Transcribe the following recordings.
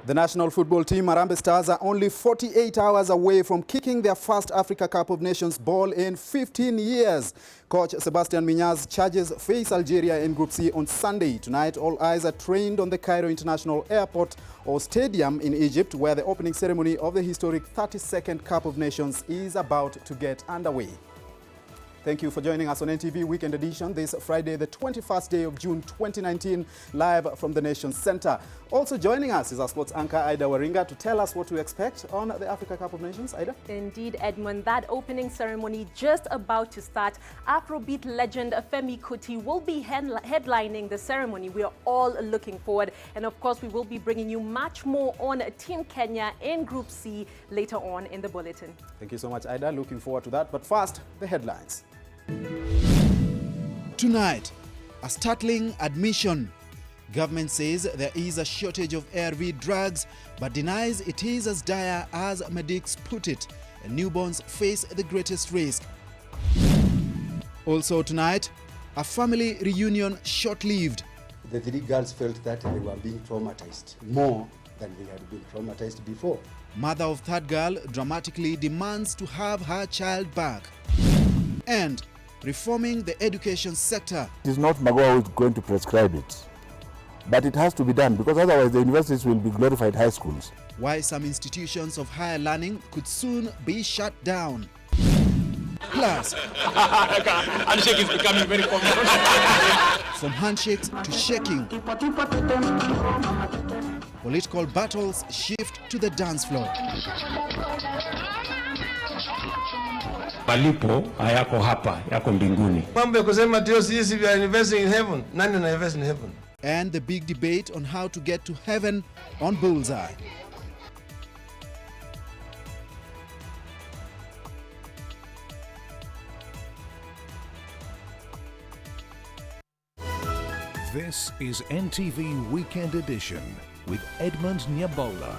The national football team, Harambee Stars, are only 48 hours away from kicking their first Africa Cup of Nations ball in 15 years. Coach Sebastian Minya's charges face Algeria in Group C on Sunday. Tonight, all eyes are trained on the Cairo International Airport or Stadium in Egypt, where the opening ceremony of the historic 32nd Cup of Nations is about to get underway. Thank you for joining us on NTV Weekend Edition this Friday, the 21st day of June 2019, live from the Nations Center. Also joining us is our sports anchor, Ida Waringa, to tell us what to expect on the Africa Cup of Nations. Ida? Indeed, Edmond. That opening ceremony just about to start. Afrobeat legend Femi Kuti will be headlining the ceremony. We are all looking forward. And of course, we will be bringing you much more on Team Kenya in Group C later on in the bulletin. Thank you so much, Ida. Looking forward to that. But first, the headlines. Tonight, a startling admission. Government says there is a shortage of ARV drugs, but denies it is as dire as medics put it, and newborns face the greatest risk. Also tonight, a family reunion short-lived. The three girls felt that they were being traumatized more than they had been traumatized before. Mother of third girl dramatically demands to have her child back. And reforming the education sector. It is not Magoa who is going to prescribe it, but it has to be done, because otherwise the universities will be glorified high schools. Why some institutions of higher learning could soon be shut down. Plus, handshake is becoming very common. From handshakes to shaking, political battles shift to the dance floor. Malipo hayako hapa, yako mbinguni. Mambo ya kusema tio sisi we are investing in heaven. Nani ana invest in heaven? And the big debate on how to get to heaven on Bullseye. This is NTV Weekend Edition with Edmond Nyabola.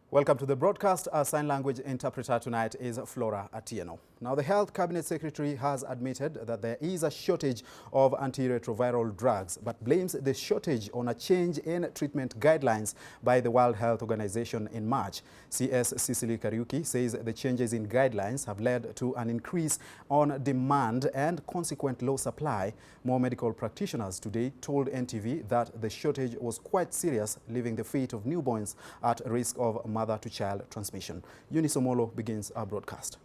Welcome to the broadcast. Our sign language interpreter tonight is Flora Atieno. Now, the Health Cabinet Secretary has admitted that there is a shortage of antiretroviral drugs, but blames the shortage on a change in treatment guidelines by the World Health Organization in March. CS Cicely Kariuki says the changes in guidelines have led to an increase on demand and consequent low supply. More medical practitioners today told NTV that the shortage was quite serious, leaving the fate of newborns at risk of mother-to-child transmission. Eunice Omolo begins our broadcast.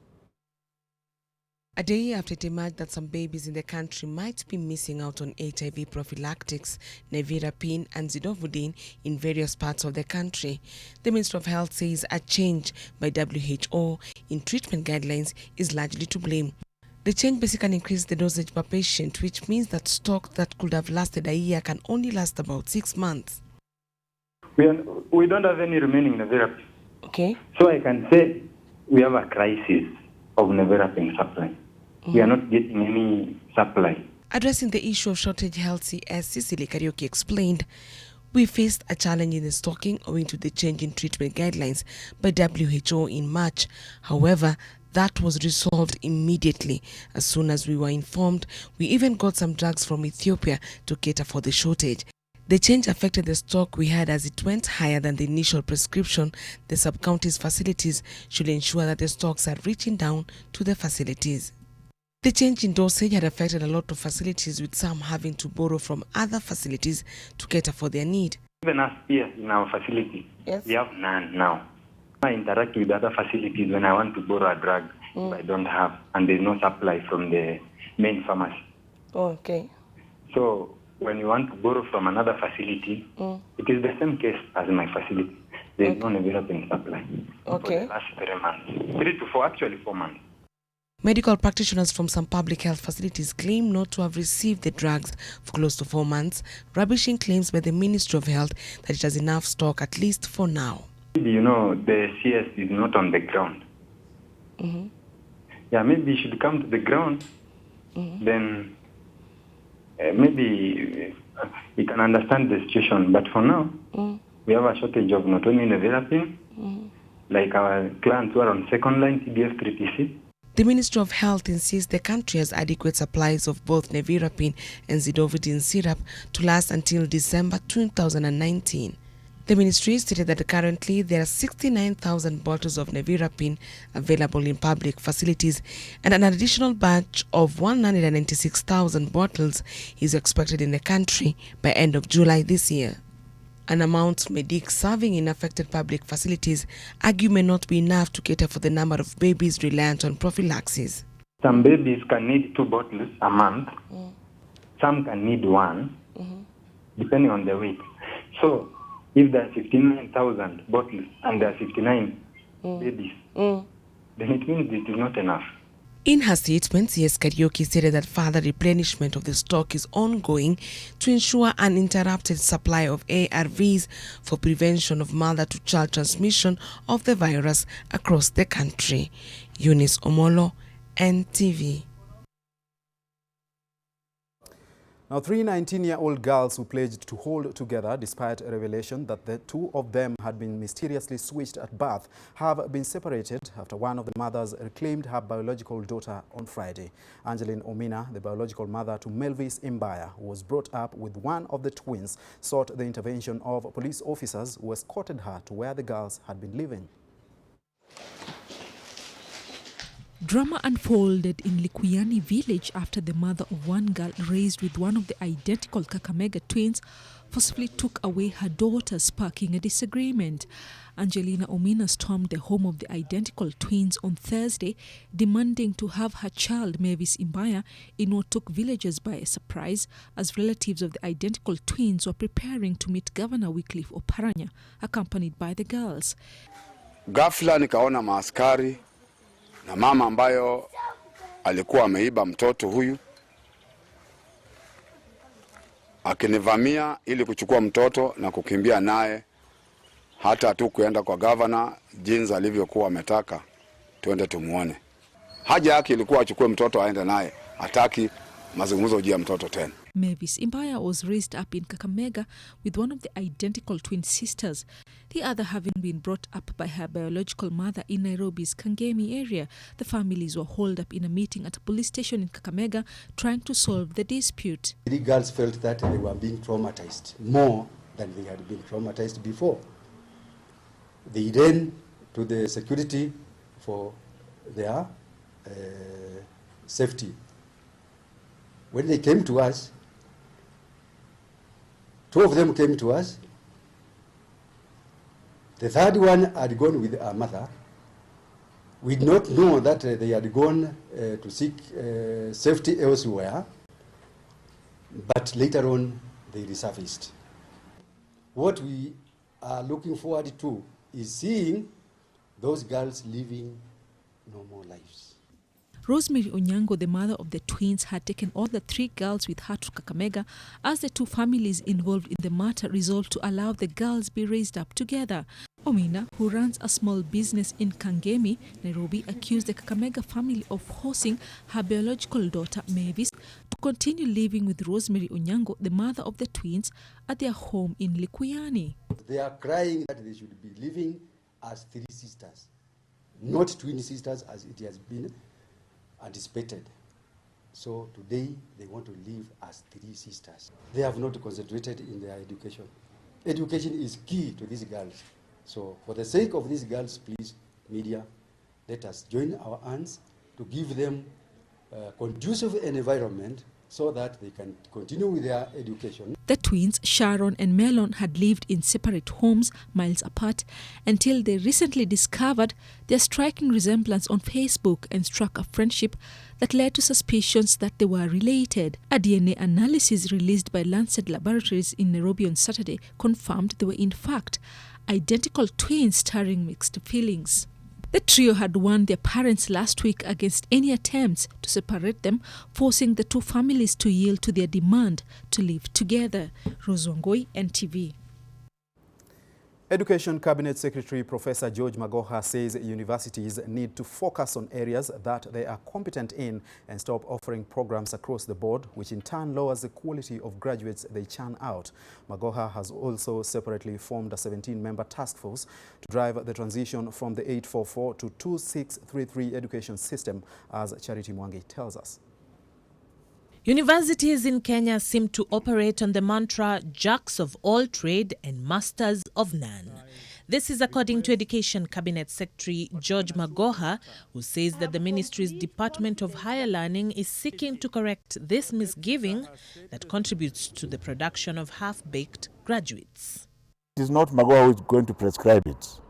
A day after it emerged that some babies in the country might be missing out on HIV prophylactics, nevirapine and zidovudine in various parts of the country, the Ministry of Health says a change by WHO in treatment guidelines is largely to blame. The change basically increased the dosage per patient, which means that stock that could have lasted a year can only last about 6 months. We don't have any remaining nevirapine. Okay. So I can say we have a crisis of nevirapine supply. We are not getting any supply. Addressing the issue of shortage, Health CS Cicely Kariuki explained, we faced a challenge in the stocking owing to the change in treatment guidelines by WHO in March. However, that was resolved immediately. As soon as we were informed, we even got some drugs from Ethiopia to cater for the shortage. The change affected the stock we had as it went higher than the initial prescription. The sub-county's facilities should ensure that the stocks are reaching down to the facilities. The change in dosage had affected a lot of facilities, with some having to borrow from other facilities to cater for their need. Even us here in our facility, yes, we have none now. I interact with other facilities when I want to borrow a drug if I don't have, and there's no supply from the main pharmacy. Okay. So when you want to borrow from another facility, it is the same case as my facility. There is no nevirapine supply for the last 3 months. 3 to 4, actually 4 months. Medical practitioners from some public health facilities claim not to have received the drugs for close to 4 months, rubbishing claims by the Ministry of Health that it has enough stock, at least for now. You know, the CS is not on the ground. Yeah, maybe you should come to the ground, then maybe you can understand the situation. But for now, we have a shortage of not only nevirapine, like our clients who are on second line, TBF 3PC. The Ministry of Health insists the country has adequate supplies of both nevirapine and zidovudine syrup to last until December 2019. The ministry stated that currently there are 69,000 bottles of nevirapine available in public facilities, and an additional batch of 196,000 bottles is expected in the country by end of July this year. An amount medics serving in affected public facilities argue may not be enough to cater for the number of babies reliant on prophylaxis. Some babies can need 2 bottles a month. Some can need 1, depending on the weight. So, if there are 59,000 bottles and there are 59 babies, then it means it is not enough. In her statement, CS Kariuki stated that further replenishment of the stock is ongoing to ensure uninterrupted supply of ARVs for prevention of mother-to-child transmission of the virus across the country. Eunice Omolo, NTV. Now, 3 19-year-old girls who pledged to hold together despite a revelation that the 2 of them had been mysteriously switched at birth have been separated after one of the mothers reclaimed her biological daughter on Friday. Angeline Omina, the biological mother to Melvis Imbaya, who was brought up with one of the twins, sought the intervention of police officers who escorted her to where the girls had been living. Drama unfolded in Likuyani village after the mother of one girl raised with one of the identical Kakamega twins forcibly took away her daughter, sparking a disagreement. Angelina Omina stormed the home of the identical twins on Thursday, demanding to have her child, Melvis Imbaya, in what took villagers by surprise as relatives of the identical twins were preparing to meet Governor Wycliffe Oparanya, accompanied by the girls. Ghafla nikaona maaskari na mama ambayo alikuwa ameiba mtoto huyu akinivamia ili kuchukua mtoto na kukimbia naye, hata tu kuenda kwa governor jinsi alivyokuwa ametaka tuende tumuone. Haja yake ilikuwa achukue mtoto aende naye, hataki mazungumzo juu ya mtoto tena. Melvis Imbaya was raised up in Kakamega with one of the identical twin sisters, the other having been brought up by her biological mother in Nairobi's Kangemi area. The families were holed up in a meeting at a police station in Kakamega trying to solve the dispute. 3 girls felt that they were being traumatized more than they had been traumatized before. They ran to the security for their safety. When they came to us, 2 of them came to us. The 3rd one had gone with her mother. We did not know that they had gone to seek safety elsewhere, but later on they resurfaced. What we are looking forward to is seeing those girls living normal lives. Rosemary Onyango, the mother of the twins, had taken all the 3 girls with her to Kakamega as the 2 families involved in the matter resolved to allow the girls be raised up together. Omina, who runs a small business in Kangemi, Nairobi, accused the Kakamega family of forcing her biological daughter, Melvis, to continue living with Rosemary Onyango, the mother of the twins, at their home in Likuyani. They are crying that they should be living as 3 sisters, not twin sisters as it has been anticipated. So today they want to live as 3 sisters. They have not concentrated in their education. Education is key to these girls. So for the sake of these girls, please, media, let us join our hands to give them a conducive environment so that they can continue with their education. The twins, Sharon and Melon, had lived in separate homes miles apart until they recently discovered their striking resemblance on Facebook and struck a friendship that led to suspicions that they were related. A DNA analysis released by Lancet Laboratories in Nairobi on Saturday confirmed they were in fact identical twins stirring mixed feelings. The trio had warned their parents last week against any attempts to separate them, forcing the 2 families to yield to their demand to live together. Rose Wangoi, NTV. Education Cabinet Secretary Professor George Magoha says universities need to focus on areas that they are competent in and stop offering programs across the board, which in turn lowers the quality of graduates they churn out. Magoha has also separately formed a 17-member task force to drive the transition from the 844 to 2633 education system, as Charity Mwangi tells us. Universities in Kenya seem to operate on the mantra, jacks of all trade and masters of none. This is according to Education Cabinet Secretary George Magoha, who says that the ministry's Department of Higher Learning is seeking to correct this misgiving that contributes to the production of half-baked graduates. It is not Magoha who is going to prescribe it,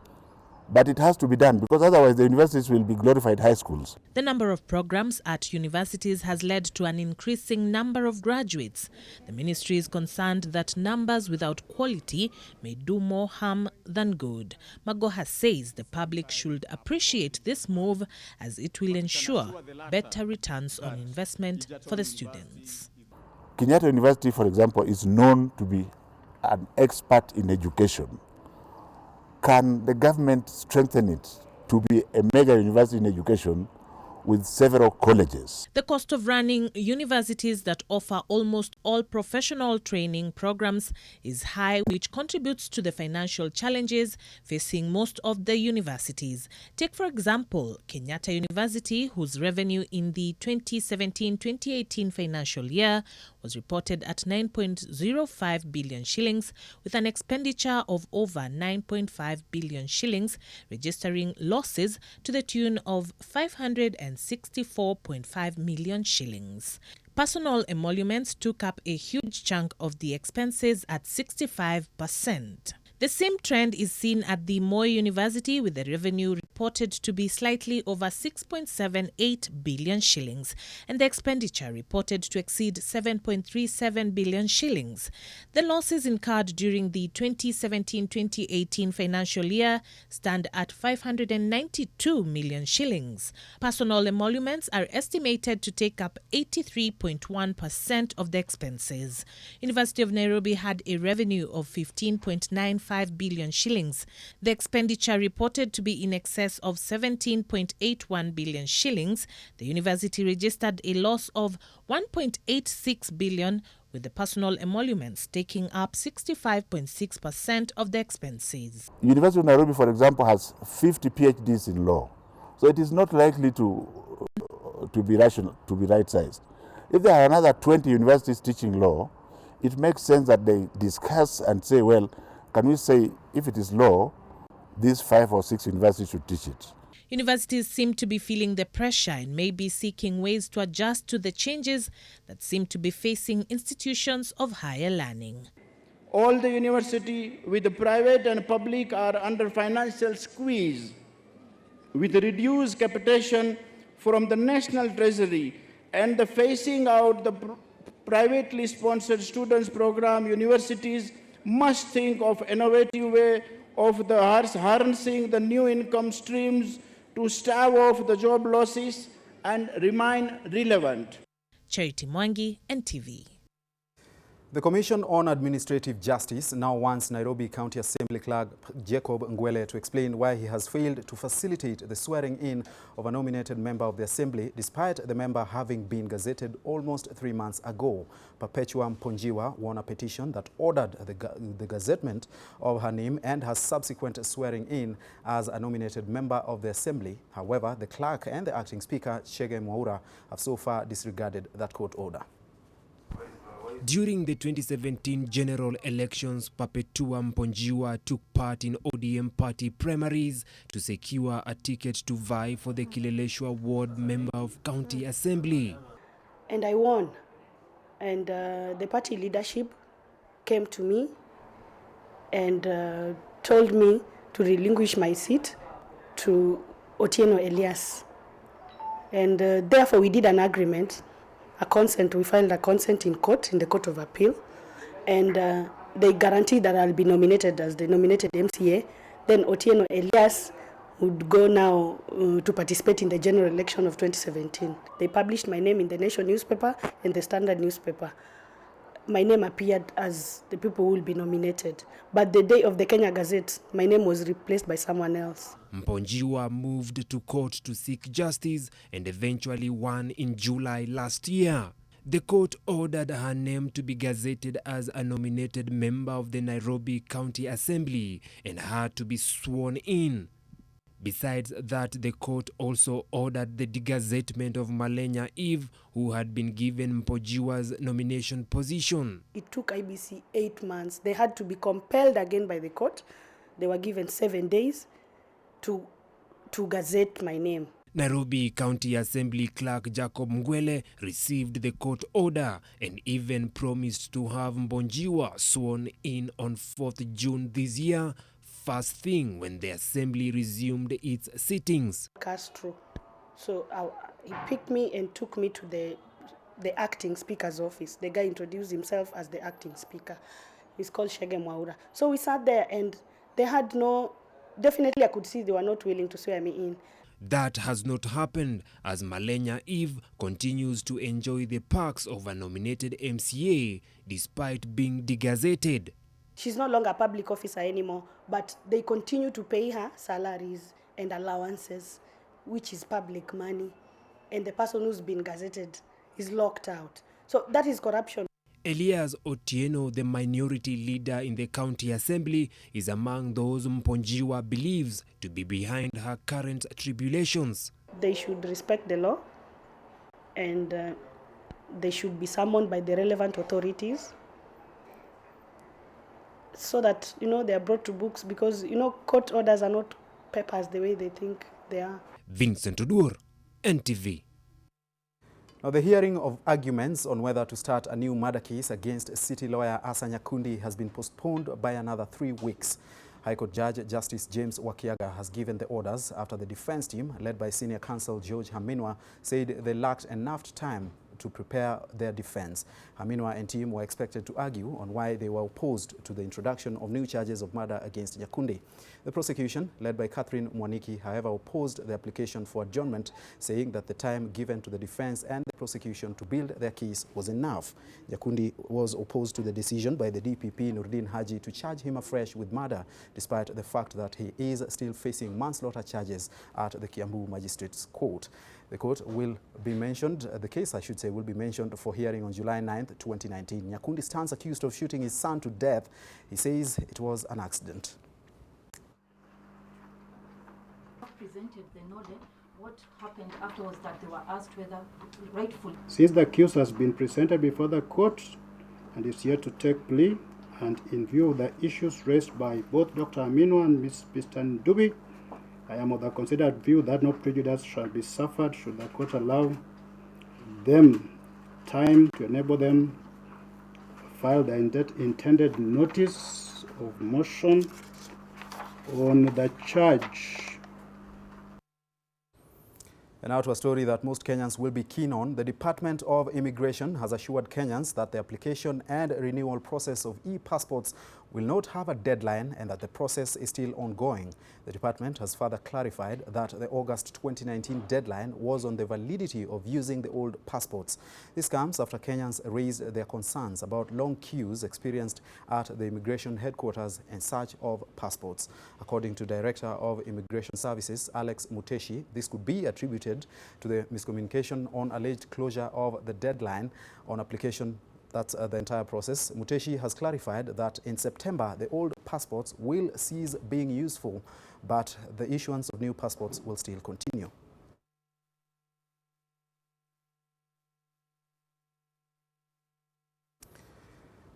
but it has to be done because otherwise the universities will be glorified high schools. The number of programs at universities has led to an increasing number of graduates. The ministry is concerned that numbers without quality may do more harm than good. Magoha says the public should appreciate this move as it will ensure better returns on investment for the students. Kenyatta University, for example, is known to be an expert in education. Can the government strengthen it to be a mega university in education with several colleges? The cost of running universities that offer almost all professional training programs is high, which contributes to the financial challenges facing most of the universities. Take, for example, Kenyatta University, whose revenue in the 2017-2018 financial year was reported at 9.05 billion shillings, with an expenditure of over 9.5 billion shillings, registering losses to the tune of 564.5 million shillings. Personal emoluments took up a huge chunk of the expenses at 65%. The same trend is seen at the Moi University, with the revenue reported to be slightly over 6.78 billion shillings and the expenditure reported to exceed 7.37 billion shillings. The losses incurred during the 2017-2018 financial year stand at 592 million shillings. Personal emoluments are estimated to take up 83.1% of the expenses. University of Nairobi had a revenue of 15.95 billion shillings. The expenditure reported to be in excess of 17.81 billion shillings. The university registered a loss of 1.86 billion, with the personal emoluments taking up 65.6% of the expenses. University of Nairobi, for example, has 50 PhDs in law, so it is not likely to be rational, to be right-sized. If there are another 20 universities teaching law, it makes sense that they discuss and say, well, can we say if it is law, these 5 or 6 universities should teach it? Universities seem to be feeling the pressure and may be seeking ways to adjust to the changes that seem to be facing institutions of higher learning. All the university, with the private and public, are under financial squeeze, with reduced capitation from the national treasury and the phasing out the privately sponsored students program. Universities must think of innovative way of harnessing the new income streams to stave off the job losses and remain relevant. Charity Mwangi, NTV. The Commission on Administrative Justice now wants Nairobi County Assembly Clerk Jacob Ngwele to explain why he has failed to facilitate the swearing-in of a nominated member of the Assembly, despite the member having been gazetted almost 3 months ago. Perpetua Mponjiwa won a petition that ordered the gazettement of her name and her subsequent swearing-in as a nominated member of the Assembly. However, the clerk and the acting speaker, Chege Mwaura, have so far disregarded that court order. During the 2017 general elections, Perpetua Mponjiwa took part in ODM party primaries to secure a ticket to vie for the Kileleshwa ward member of county assembly. And I won. And the party leadership came to me and told me to relinquish my seat to Otieno Elias. And therefore we did an agreement. We filed a consent in court, in the Court of Appeal, and they guaranteed that I'll be nominated as the nominated MCA. Then Otieno Elias would go now to participate in the general election of 2017. They published my name in the Nation newspaper and the Standard newspaper. my name appeared as the people who will be nominated. But the day of the Kenya Gazette, my name was replaced by someone else. Mponjiwa moved to court to seek justice and eventually won in July last year. The court ordered her name to be gazetted as a nominated member of the Nairobi County Assembly and her to be sworn in. Besides that, the court also ordered the degazettement of Malenya Eve, who had been given Mponjiwa's nomination position. It took IBC 8 months. They had to be compelled again by the court. They were given 7 days to gazette my name. Nairobi County Assembly Clerk Jacob Ngwele received the court order and even promised to have Mponjiwa sworn in on 4th June this year, first thing when the assembly resumed its sittings. Castro. So he picked me and took me to the acting speaker's office. The guy introduced himself as the acting speaker. He's called Shege Mwaura. So we sat there and they had definitely I could see they were not willing to swear me in. That has not happened as Malenya Eve continues to enjoy the perks of a nominated MCA despite being degazetted. She's no longer a public officer anymore, but they continue to pay her salaries and allowances, which is public money. And the person who's been gazetted is locked out. So that is corruption. Elias Otieno, the minority leader in the county assembly, is among those Mponjiwa believes to be behind her current tribulations. They should respect the law and they should be summoned by the relevant authorities so that, they are brought to books because, court orders are not papers the way they think they are. Vincent Odur, NTV. Now, the hearing of arguments on whether to start a new murder case against city lawyer Asa Nyakundi has been postponed by another 3 weeks. High Court Judge Justice James Wakiaga has given the orders after the defense team, led by senior counsel George Haminwa, said they lacked enough time to prepare their defense. Haminwa and team were expected to argue on why they were opposed to the introduction of new charges of murder against Nyakundi. The prosecution, led by Catherine Mwaniki, however, opposed the application for adjournment, saying that the time given to the defense and the prosecution to build their case was enough. Nyakundi was opposed to the decision by the DPP Nurdin Haji to charge him afresh with murder, despite the fact that he is still facing manslaughter charges at the Kiambu Magistrates Court. The case will be mentioned for hearing on July 9th, 2019. Nyakundi stands accused of shooting his son to death. He says it was an accident. Presented the note, what happened afterwards that they were asked whether rightfully. Since the accused has been presented before the court and is yet to take plea, and in view of the issues raised by both Dr. Amino and Mr. Ndubi, I am of the considered view that no prejudice shall be suffered should the court allow them time to enable them to file the intended notice of motion on the charge. And now to a story that most Kenyans will be keen on. The Department of Immigration has assured Kenyans that the application and renewal process of e-passports will not have a deadline and that the process is still ongoing. The department has further clarified that the August 2019 deadline was on the validity of using the old passports. This comes after Kenyans raised their concerns about long queues experienced at the immigration headquarters in search of passports. According to Director of Immigration Services, Alex Muteshi, this could be attributed to the miscommunication on alleged closure of the deadline on application. That's the entire process. Muteshi has clarified that in September, the old passports will cease being useful, but the issuance of new passports will still continue.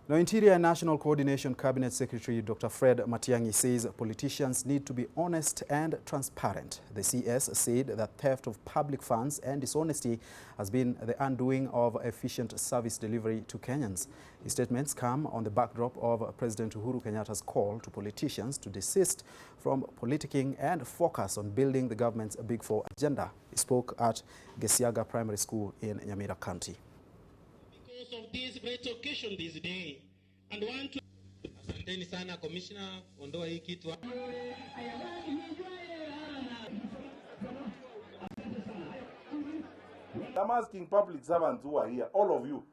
Now, Interior and National Coordination Cabinet Secretary Dr. Fred Matiang'i says politicians need to be honest and transparent. The CS said that theft of public funds and dishonesty has been the undoing of efficient service delivery to Kenyans. His statements come on the backdrop of President Uhuru Kenyatta's call to politicians to desist from politicking and focus on building the government's Big Four agenda. He spoke at Gesiaga Primary School in Nyamira County. Because of this great occasion this day, and want to asanteni sana commissioner, ondoa hii kitu. I'm asking public servants who are here, all of you,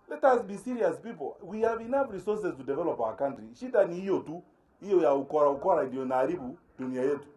Let us be serious, people. We have enough resources to develop our country. Shida ni hiyo tu, hiyo ya ukora ndio inaharibu dunia yetu.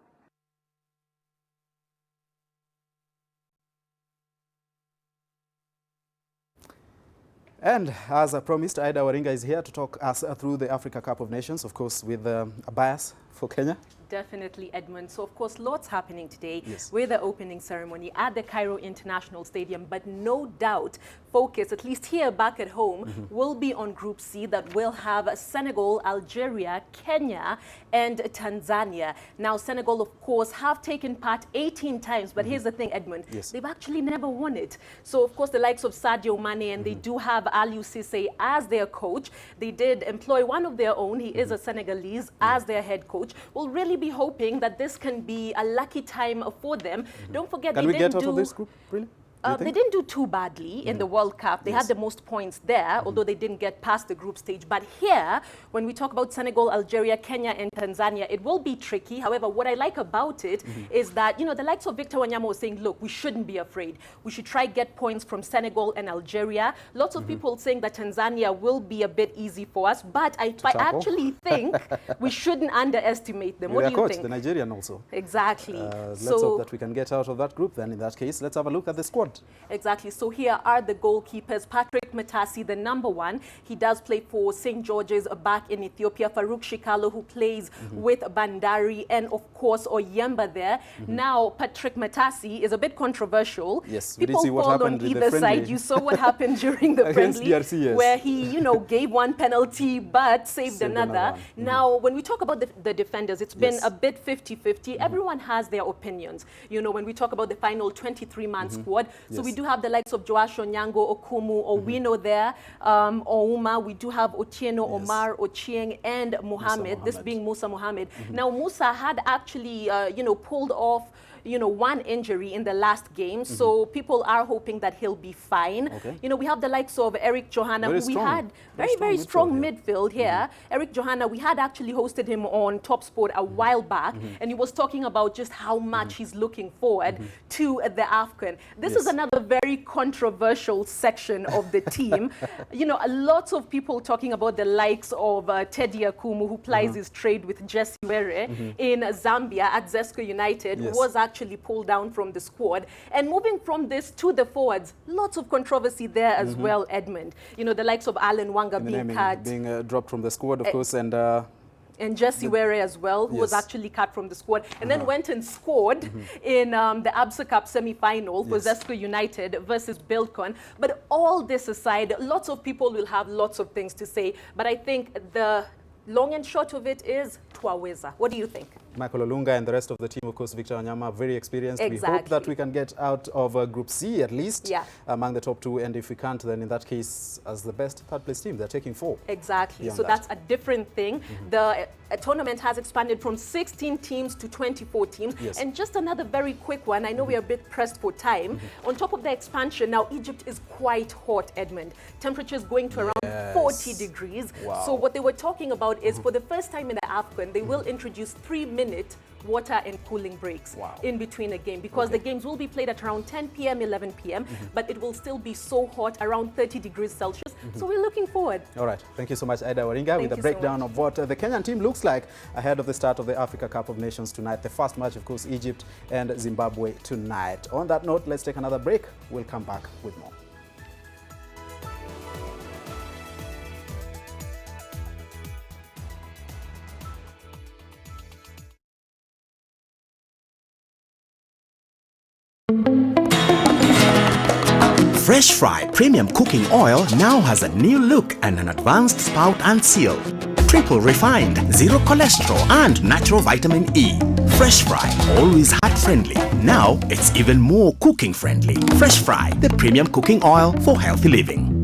And as I promised, Ida Waringa is here to talk us through the Africa Cup of Nations, of course, with a bias for Kenya. Definitely, Edmond. So, of course, lots happening today Yes. with the opening ceremony at the Cairo International Stadium. But no doubt, focus, at least here back at home, will be on Group C that will have Senegal, Algeria, Kenya, and Tanzania. Now, Senegal, of course, have taken part 18 times. But here's the thing, Edmond. Yes. They've actually never won it. So, of course, the likes of Sadio Mane, and they do have Aliou Cisse as their coach. They did employ one of their own. He is a Senegalese as their head coach. Will really be hoping that this can be a lucky time for them. Don't forget, Can they we didn't get out do of this group, really? they didn't do too badly in the World Cup. They had the most points there, although they didn't get past the group stage. But here, when we talk about Senegal, Algeria, Kenya, and Tanzania, it will be tricky. However, what I like about it is that, you know, the likes of Victor Wanyama was saying, look, we shouldn't be afraid. We should try get points from Senegal and Algeria. Lots of people saying that Tanzania will be a bit easy for us, but I actually think we shouldn't underestimate them. What do you think? The Nigerian also. Exactly. Let's hope that we can get out of that group then. In that case, let's have a look at the squad. Exactly. So here are the goalkeepers. Patrick Matasi, the #1. He does play for St. George's back in Ethiopia. Farouk Shikalo, who plays with Bandari, and of course Oyemba there. Now, Patrick Matasi is a bit controversial. Yes, we did People see what fall happened on with either the friendly. side. You saw what happened during the Against friendly, DRC, yes. where he, you know, gave one penalty but saved another. Now, when we talk about the defenders, it's been a bit 50-50. Everyone has their opinions. You know, when we talk about the final 23-man squad, so we do have the likes of Joash Onyango, Okumu, Owino there, Ouma. We do have Otieno, Omar, Ochieng, and Mohamed, this being Musa Mohamed. Now, Musa had actually, you know, pulled off, you know, one injury in the last game, so people are hoping that he'll be fine. You know, we have the likes of Eric Johanna, who we had very strong midfield here. Eric Johanna, we had actually hosted him on Top Sport a while back, and he was talking about just how much he's looking forward to the AFCON. This is another very controversial section of the team. You know, lots of people talking about the likes of Teddy Akumu, who plies his trade with Jesse Were in Zambia at Zesco United, who was actually pulled down from the squad. And moving from this to the forwards, lots of controversy there as well, Edmond. You know, the likes of Alan Wanga being cut. Being dropped from the squad, of course, and Jesse Were as well, who was actually cut from the squad, and then went and scored in the Absa Cup semi-final for Zesco United versus Bilcon. But all this aside, lots of people will have lots of things to say, but I think the long and short of it is Twaweza. What do you think? Michael Olunga and the rest of the team, of course, Victor Wanyama, very experienced. Exactly. We hope that we can get out of Group C at least among the top 2, and if we can't, then in that case, as the best third-place team, they're taking 4. Exactly. So that's a different thing. The tournament has expanded from 16 teams to 24 teams. And just another very quick one. I know we are a bit pressed for time. On top of the expansion, now Egypt is quite hot, Edmond. Temperatures going to around 40 degrees. Wow. So what they were talking about is for the first time in the AFCON, they will introduce 3-minute water and cooling breaks in between a game, because the games will be played at around 10 p.m., 11 p.m., but it will still be so hot, around 30 degrees Celsius. So we're looking forward. All right. Thank you so much, Ida Waringa, with a breakdown of what the Kenyan team looks like ahead of the start of the Africa Cup of Nations tonight. The first match, of course, Egypt and Zimbabwe tonight. On that note, let's take another break. We'll come back with more. Fresh Fry Premium Cooking Oil now has a new look and an advanced spout and seal. Triple refined, zero cholesterol and natural vitamin E. Fresh Fry, always heart-friendly. Now it's even more cooking-friendly. Fresh Fry, the premium cooking oil for healthy living.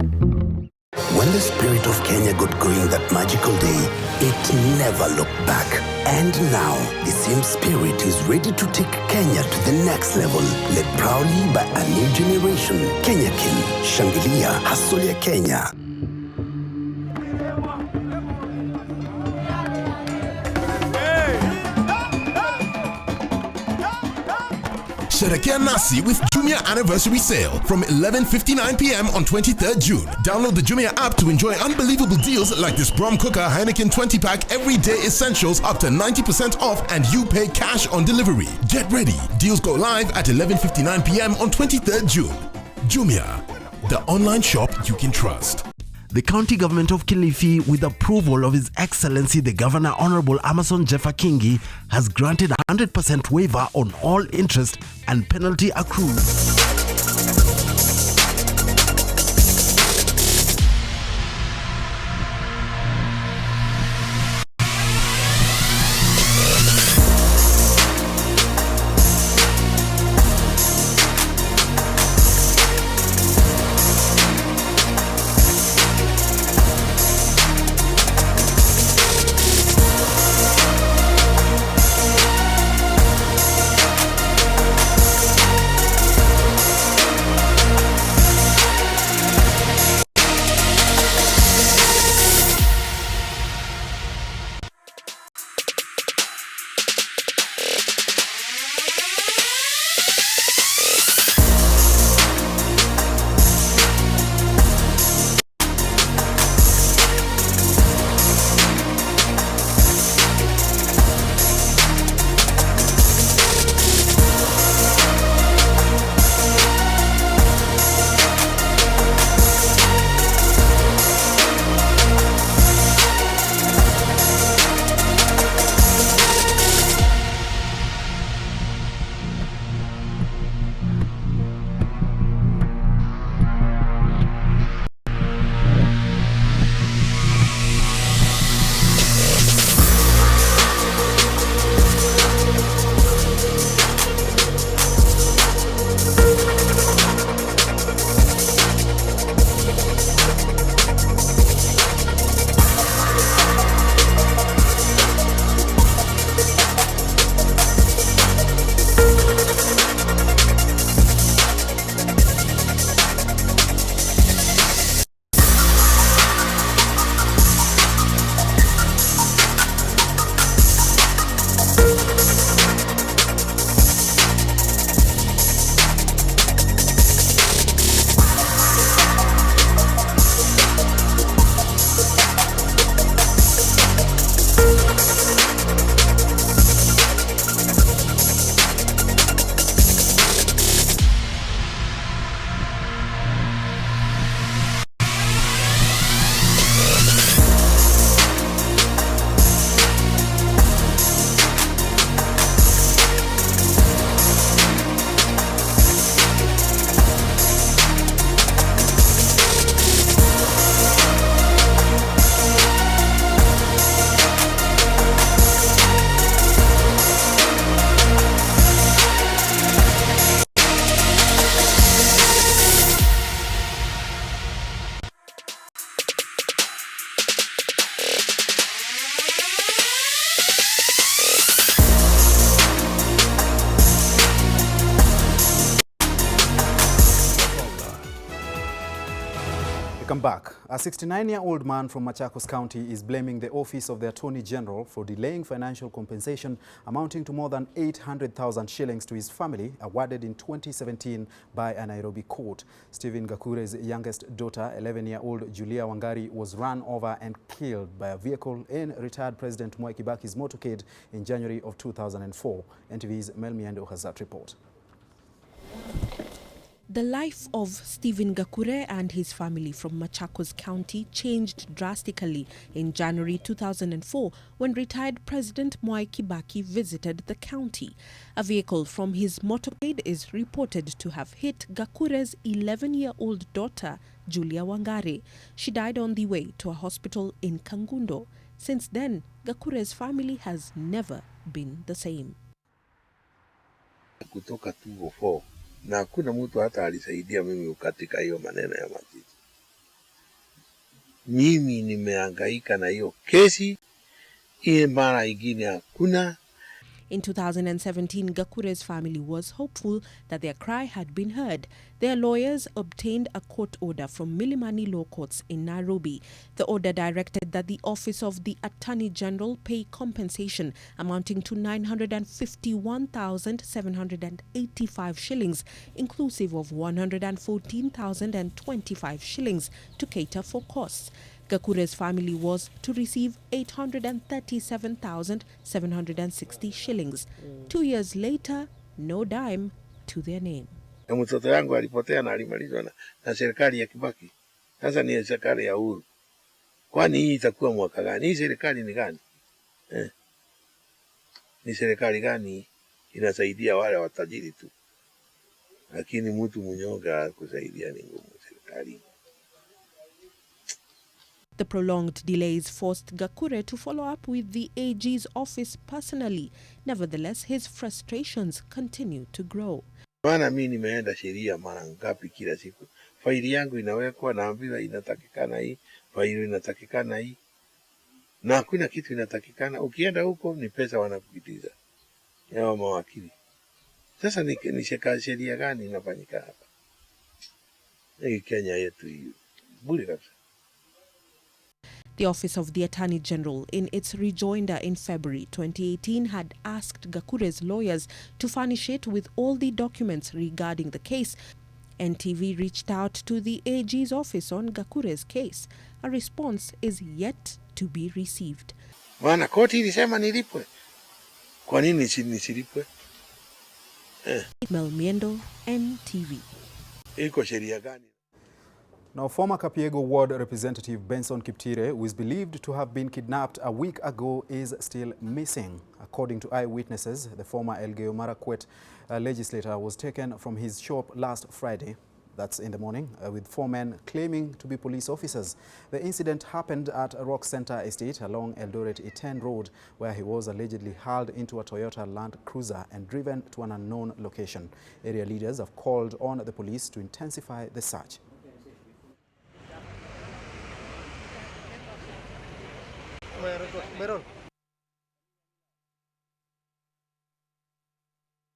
When the spirit of Kenya got going that magical day, it never looked back. And now, the same spirit is ready to take Kenya to the next level, led proudly by a new generation. Kenya King, Shangilia, Hustle ya Kenya. Sherekea nasi with Jumia Anniversary Sale from 11:59 p.m. on 23rd June. Download the Jumia app to enjoy unbelievable deals like this Brom Cooker Heineken 20-pack everyday essentials up to 90% off, and you pay cash on delivery. Get ready. Deals go live at 11:59 p.m. on 23rd June. Jumia, the online shop you can trust. The county government of Kilifi, with approval of His Excellency the Governor Honorable Amason Jeffa Kingi, has granted 100% waiver on all interest and penalty accrued. Welcome back. A 69-year-old man from Machakos County is blaming the Office of the Attorney General for delaying financial compensation amounting to more than 800,000 shillings to his family, awarded in 2017 by a Nairobi court. Stephen Gakure's youngest daughter, 11-year-old Julia Wangari, was run over and killed by a vehicle in retired President Mwai Kibaki's motorcade in January of 2004. NTV's Mel Miendo has that report. The life of Stephen Gakure and his family from Machakos County changed drastically in January 2004 when retired President Mwai Kibaki visited the county. A vehicle from his motorcade is reported to have hit Gakure's 11-year-old daughter, Julia Wangari. She died on the way to a hospital in Kangundo. Since then, Gakure's family has never been the same. Kutoka 204 na hakuna mtu hata alisaidia mimi katika hiyo maneno ya matiti. Mimi nimehangaika na hiyo kesi, ile mara ingine hakuna. In 2017, Gakure's family was hopeful that their cry had been heard. Their lawyers obtained a court order from Milimani Law Courts in Nairobi. The order directed that the Office of the Attorney General pay compensation amounting to 951,785 shillings, inclusive of 114,025 shillings to cater for costs. Gakure's family was to receive 837,760 shillings. 2 years later, no dime to their name. Mtoto yangu alipotea na alimalizwa na serikali ya Kibaki. Sasa ni serikali ya Uhuru. Kwani hii itakuwa mwaka gani? Hii serikali ni gani? Ni serikali gani inasaidia wale watajiri tu? Lakini mtu mnyonge kusaidia ni ngumu serikali. The prolonged delays forced Gakure to follow up with the AG's office personally. Nevertheless, his frustrations continue to grow. Maana mimi nimeenda sheria mara ngapi kila siku. Faili yangu inawekwa, naambiwa inatakikana hii, faili inatakikana hii. Na hakuna kitu inatakikana. Ukienda huko ni pesa wanakukitiza. Yao mawakili. Sasa ni sheria gani inafanyika hapa? Hii Kenya yetu hii. Bure kabisa. The Office of the Attorney General, in its rejoinder in February 2018, had asked Gakure's lawyers to furnish it with all the documents regarding the case. NTV reached out to the AG's office on Gakure's case. A response is yet to be received. Maana koti ilisema nilipwe. Kwa nini nisilipwe? Melmiendo, NTV. Iko sheria gani? Now, former Kapiego Ward Representative Benson Kiptire, who is believed to have been kidnapped a week ago, is still missing. According to eyewitnesses, the former Elgeyo Marakwet legislator was taken from his shop last Friday, that's in the morning, with 4 men claiming to be police officers. The incident happened at Rock Center Estate along Eldoret Iten Road, where he was allegedly hurled into a Toyota Land Cruiser and driven to an unknown location. Area leaders have called on the police to intensify the search.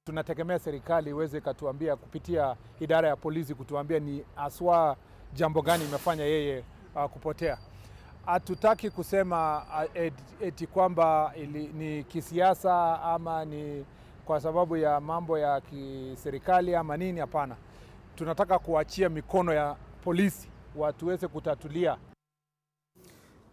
Tunategemea serikali iweze ikatuambia kupitia idara ya polisi kutuambia ni aswa jambo gani imefanya yeye kupotea. Hatutaki kusema eti kwamba ni kisiasa ama ni kwa sababu ya mambo ya kiserikali ama nini, hapana. Tunataka kuachia mikono ya polisi watuweze kutatulia.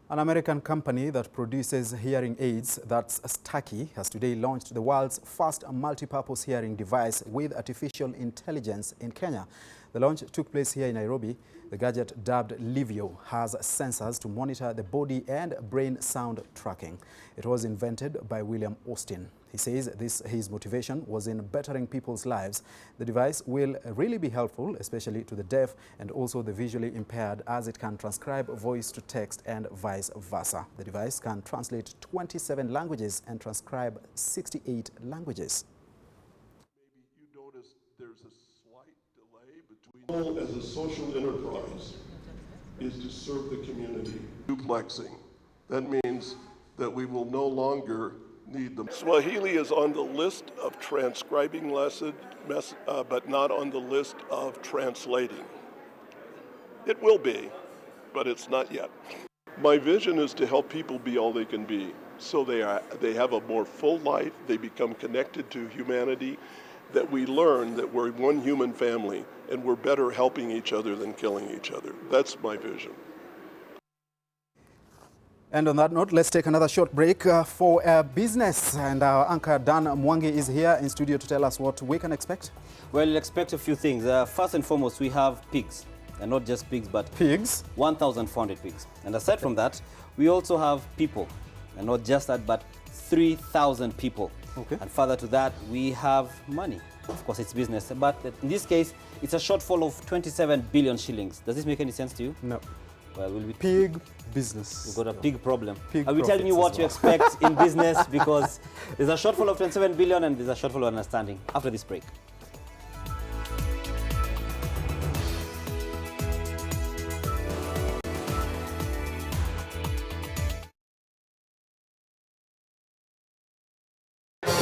An American company that produces hearing aids, that's Stucky, has today launched the world's first multi-purpose hearing device with artificial intelligence in Kenya. The launch took place here in Nairobi. The gadget, dubbed Livio, has sensors to monitor the body and brain sound tracking. It was invented by William Austin. He says his motivation was in bettering people's lives. The device will really be helpful, especially to the deaf and also the visually impaired, as it can transcribe voice to text and vice versa. The device can translate 27 languages and transcribe 68 languages. Maybe you noticed there's a slight delay between. As a social enterprise is to serve the community. Duplexing. That means that we will no longer need them. Swahili is on the list of transcribing lesson, but not on the list of translating. It will be, but it's not yet. My vision is to help people be all they can be. So they have a more full life, they become connected to humanity, that we learn that we're one human family and we're better helping each other than killing each other. That's my vision. And on that note, let's take another short break for business. And our anchor Dan Mwangi is here in studio to tell us what we can expect. Well, you'll expect a few things. First and foremost, we have pigs. And not just pigs, but pigs. 1,400 pigs. And aside from that, we also have people. And not just that, but 3,000 people. Okay. And further to that, we have money. Of course, it's business. But in this case, it's a shortfall of 27 billion shillings. Does this make any sense to you? No. Well, we'll be pig business. We've got a big problem. Pig I'll be telling you what to expect in business, because there's a shortfall of 27 billion and there's a shortfall of understanding after this break.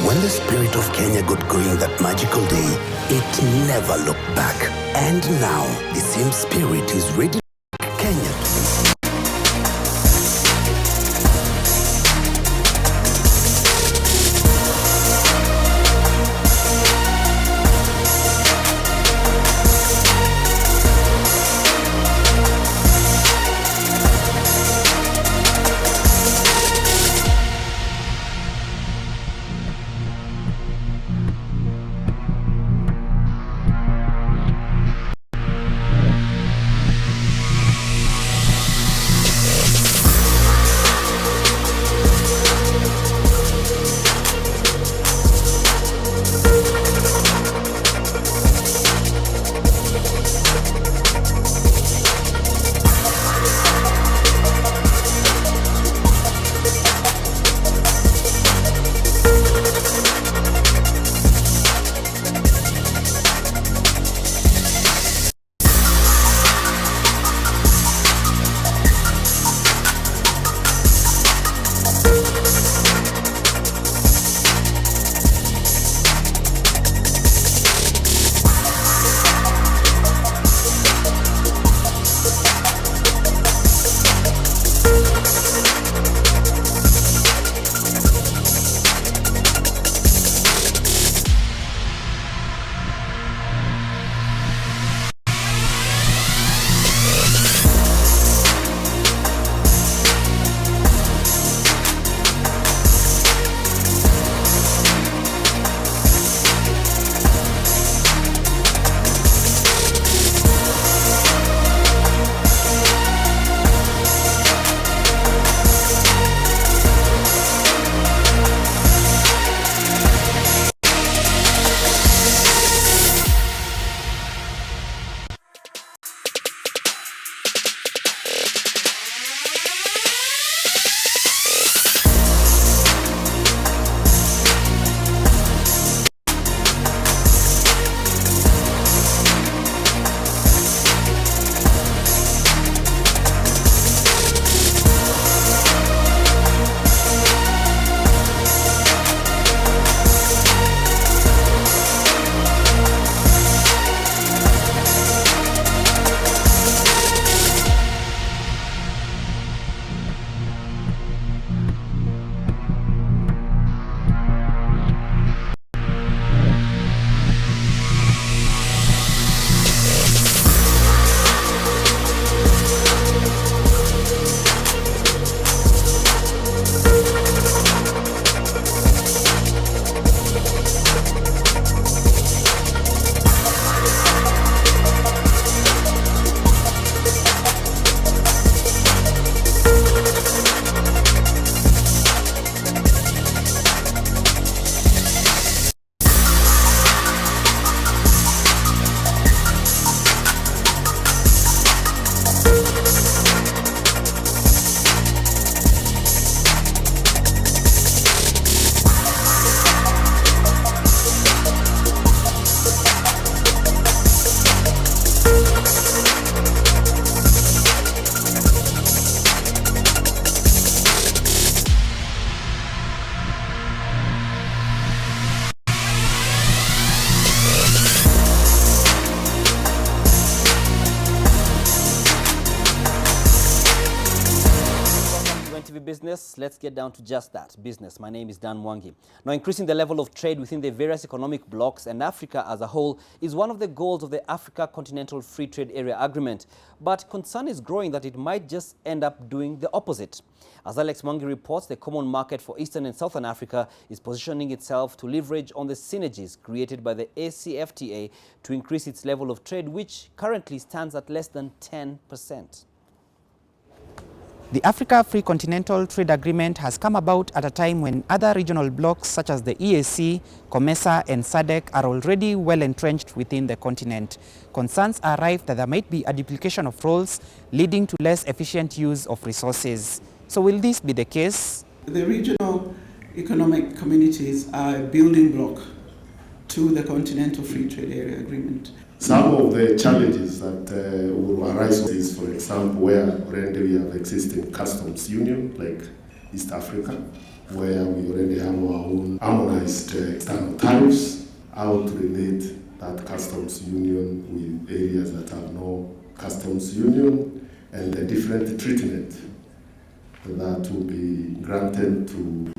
When the spirit of Kenya got going that magical day, it never looked back. And now, the same spirit is ready to take Kenya to the Business, let's get down to just that, business. My name is Dan Mwangi. Now, increasing the level of trade within the various economic blocs and Africa as a whole is one of the goals of the Africa Continental Free Trade Area Agreement. But concern is growing that it might just end up doing the opposite. As Alex Mwangi reports, the common market for Eastern and Southern Africa is positioning itself to leverage on the synergies created by the ACFTA to increase its level of trade, which currently stands at less than 10%. The Africa Free Continental Trade Agreement has come about at a time when other regional blocs such as the EAC, COMESA and SADC are already well entrenched within the continent. Concerns are rife that there might be a duplication of roles leading to less efficient use of resources. So will this be the case? The regional economic communities are a building block to the Continental Free Trade Area Agreement. Some of the challenges that will arise is, for example, where already we have existing customs union, like East Africa, where we already have our own harmonized external tariffs, how to relate that customs union with areas that have no customs union, and the different treatment that will be granted to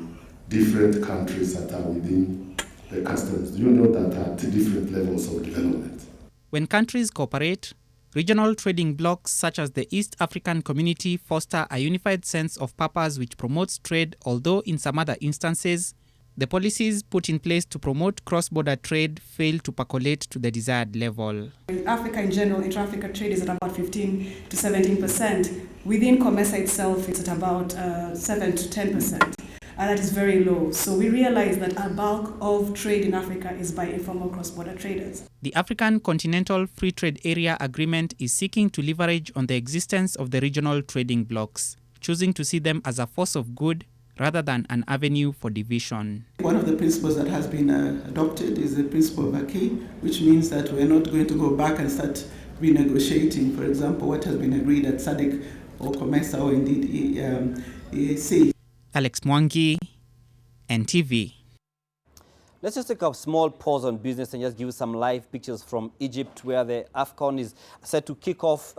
different countries that are within the customs union that are at different levels of development. When countries cooperate, regional trading blocs such as the East African Community foster a unified sense of purpose which promotes trade, although in some other instances, the policies put in place to promote cross-border trade fail to percolate to the desired level. In Africa in general, intra-Africa trade is at about 15 to 17%. Within COMESA itself, it's at about 7 to 10%. And that is very low. So we realize that a bulk of trade in Africa is by informal cross-border traders. The African Continental Free Trade Area Agreement is seeking to leverage on the existence of the regional trading blocs, choosing to see them as a force of good rather than an avenue for division. One of the principles that has been adopted is the principle of acquis, which means that we're not going to go back and start renegotiating, for example, what has been agreed at SADC or COMESA or indeed EAC. Alex Mwangi, NTV. Let's just take a small pause on business and just give you some live pictures from Egypt, where the AFCON is set to kick off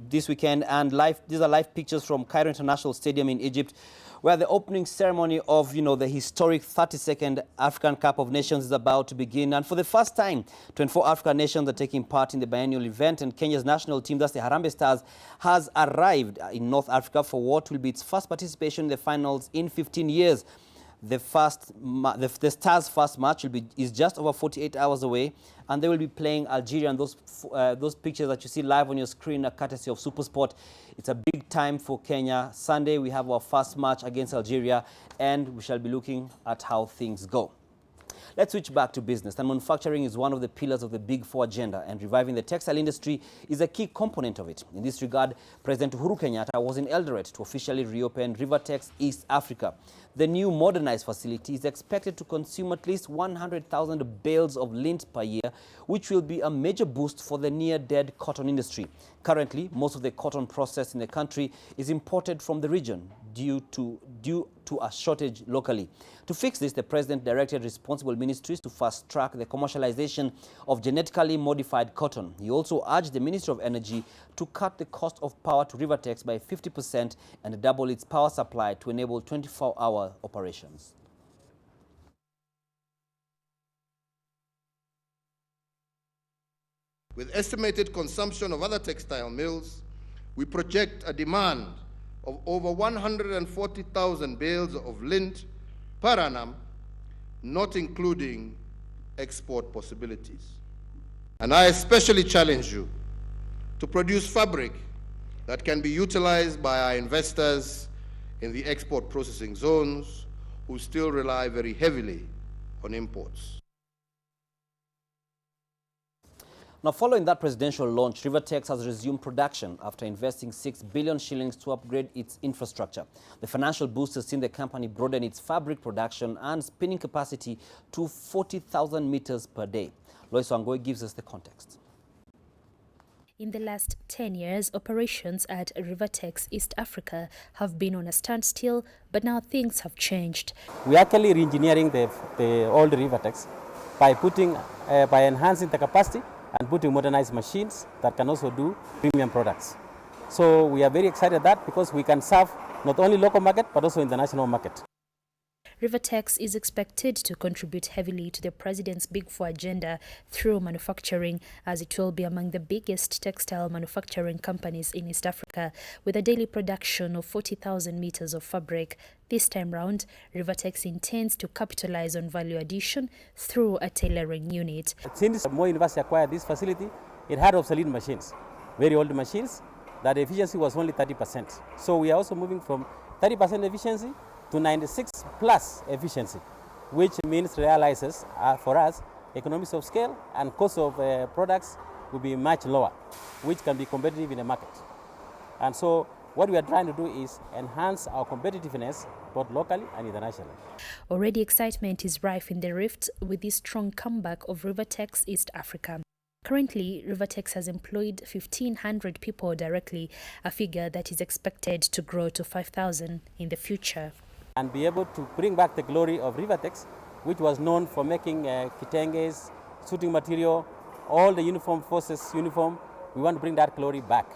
this weekend. And these are live pictures from Cairo International Stadium in Egypt, where the opening ceremony of, the historic 32nd African Cup of Nations is about to begin. And for the first time, 24 African nations are taking part in the biennial event. And Kenya's national team, that's the Harambee Stars, has arrived in North Africa for what will be its first participation in the finals in 15 years. The Stars' first match is just over 48 hours away, and they will be playing Algeria. And those pictures that you see live on your screen are courtesy of SuperSport. It's a big time for Kenya. Sunday, we have our first match against Algeria, and we shall be looking at how things go. Let's switch back to business. And manufacturing is one of the pillars of the Big Four agenda, and reviving the textile industry is a key component of it. In this regard, President Uhuru Kenyatta was in Eldoret to officially reopen Rivertex East Africa. The new modernized facility is expected to consume at least 100,000 bales of lint per year, which will be a major boost for the near-dead cotton industry. Currently, most of the cotton processed in the country is imported from the region due to a shortage locally. To fix this, the president directed responsible ministries to fast-track the commercialization of genetically modified cotton. He also urged the Ministry of Energy to cut the cost of power to Rivertex by 50% and double its power supply to enable 24-hour operations. With estimated consumption of other textile mills, we project a demand of over 140,000 bales of lint per annum, not including export possibilities. And I especially challenge you to produce fabric that can be utilized by our investors in the export processing zones who still rely very heavily on imports. Now, following that presidential launch, Rivertex has resumed production after investing 6 billion shillings to upgrade its infrastructure. The financial boost has seen the company broaden its fabric production and spinning capacity to 40,000 meters per day. Lois Wangoi gives us the context. In the last 10 years, operations at Rivertex East Africa have been on a standstill, but now things have changed. We are actually re-engineering the old Rivertex by enhancing the capacity and putting modernized machines that can also do premium products. So we are very excited at that because we can serve not only local market but also international market. Rivertex is expected to contribute heavily to the president's Big Four agenda through manufacturing, as it will be among the biggest textile manufacturing companies in East Africa, with a daily production of 40,000 meters of fabric. This time round, Rivertex intends to capitalize on value addition through a tailoring unit. Since Moi University acquired this facility, it had obsolete machines, very old machines, that the efficiency was only 30%. So we are also moving from 30% efficiency to 96 plus efficiency, which means realizes for us economies of scale and cost of products will be much lower, which can be competitive in the market. And so what we are trying to do is enhance our competitiveness both locally and internationally. Already excitement is rife in the Rift with this strong comeback of Rivertex East Africa. Currently, Rivertex has employed 1,500 people directly, a figure that is expected to grow to 5,000 in the future. and be able to bring back the glory of Rivertex, which was known for making kitenges, shooting material, all the uniform forces uniform. We want to bring that glory back.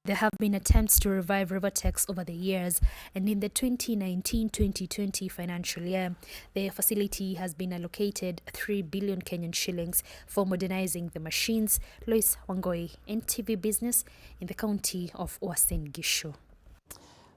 There have been attempts to revive Rivertex over the years, and in the 2019-2020 financial year, the facility has been allocated 3 billion Kenyan shillings for modernizing the machines. Lois Wangoi, NTV Business, in the county of Uasin Gishu.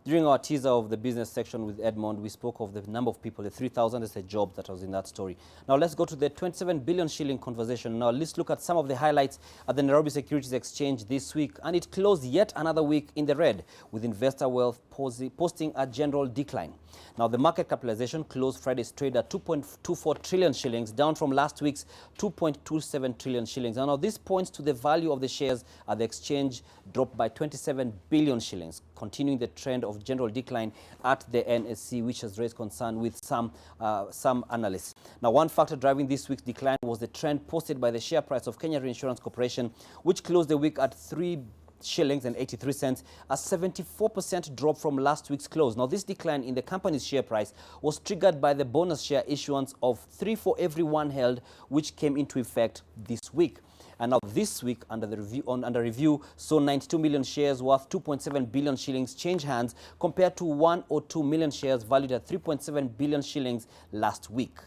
During our teaser of the business section with Edmond, we spoke of the number of people, the 3,000 is a job that was in that story. Now let's go to the 27 billion shilling conversation. Now let's look at some of the highlights at the Nairobi Securities Exchange this week. And it closed yet another week in the red, with investor wealth posting a general decline. Now the market capitalization closed Friday's trade at 2.24 trillion shillings, down from last week's 2.27 trillion shillings. And now this points to the value of the shares at the exchange dropped by 27 billion shillings, continuing the trend of general decline at the NSE, which has raised concern with some analysts. Now, one factor driving this week's decline was the trend posted by the share price of Kenya Reinsurance Corporation, which closed the week at 3 shillings and 83 cents, a 74% drop from last week's close. Now, this decline in the company's share price was triggered by the bonus share issuance of 3 for every 1 held, which came into effect this week. And now this week, under review, so 92 million shares worth 2.7 billion shillings change hands, compared to 102 million shares valued at 3.7 billion shillings last week.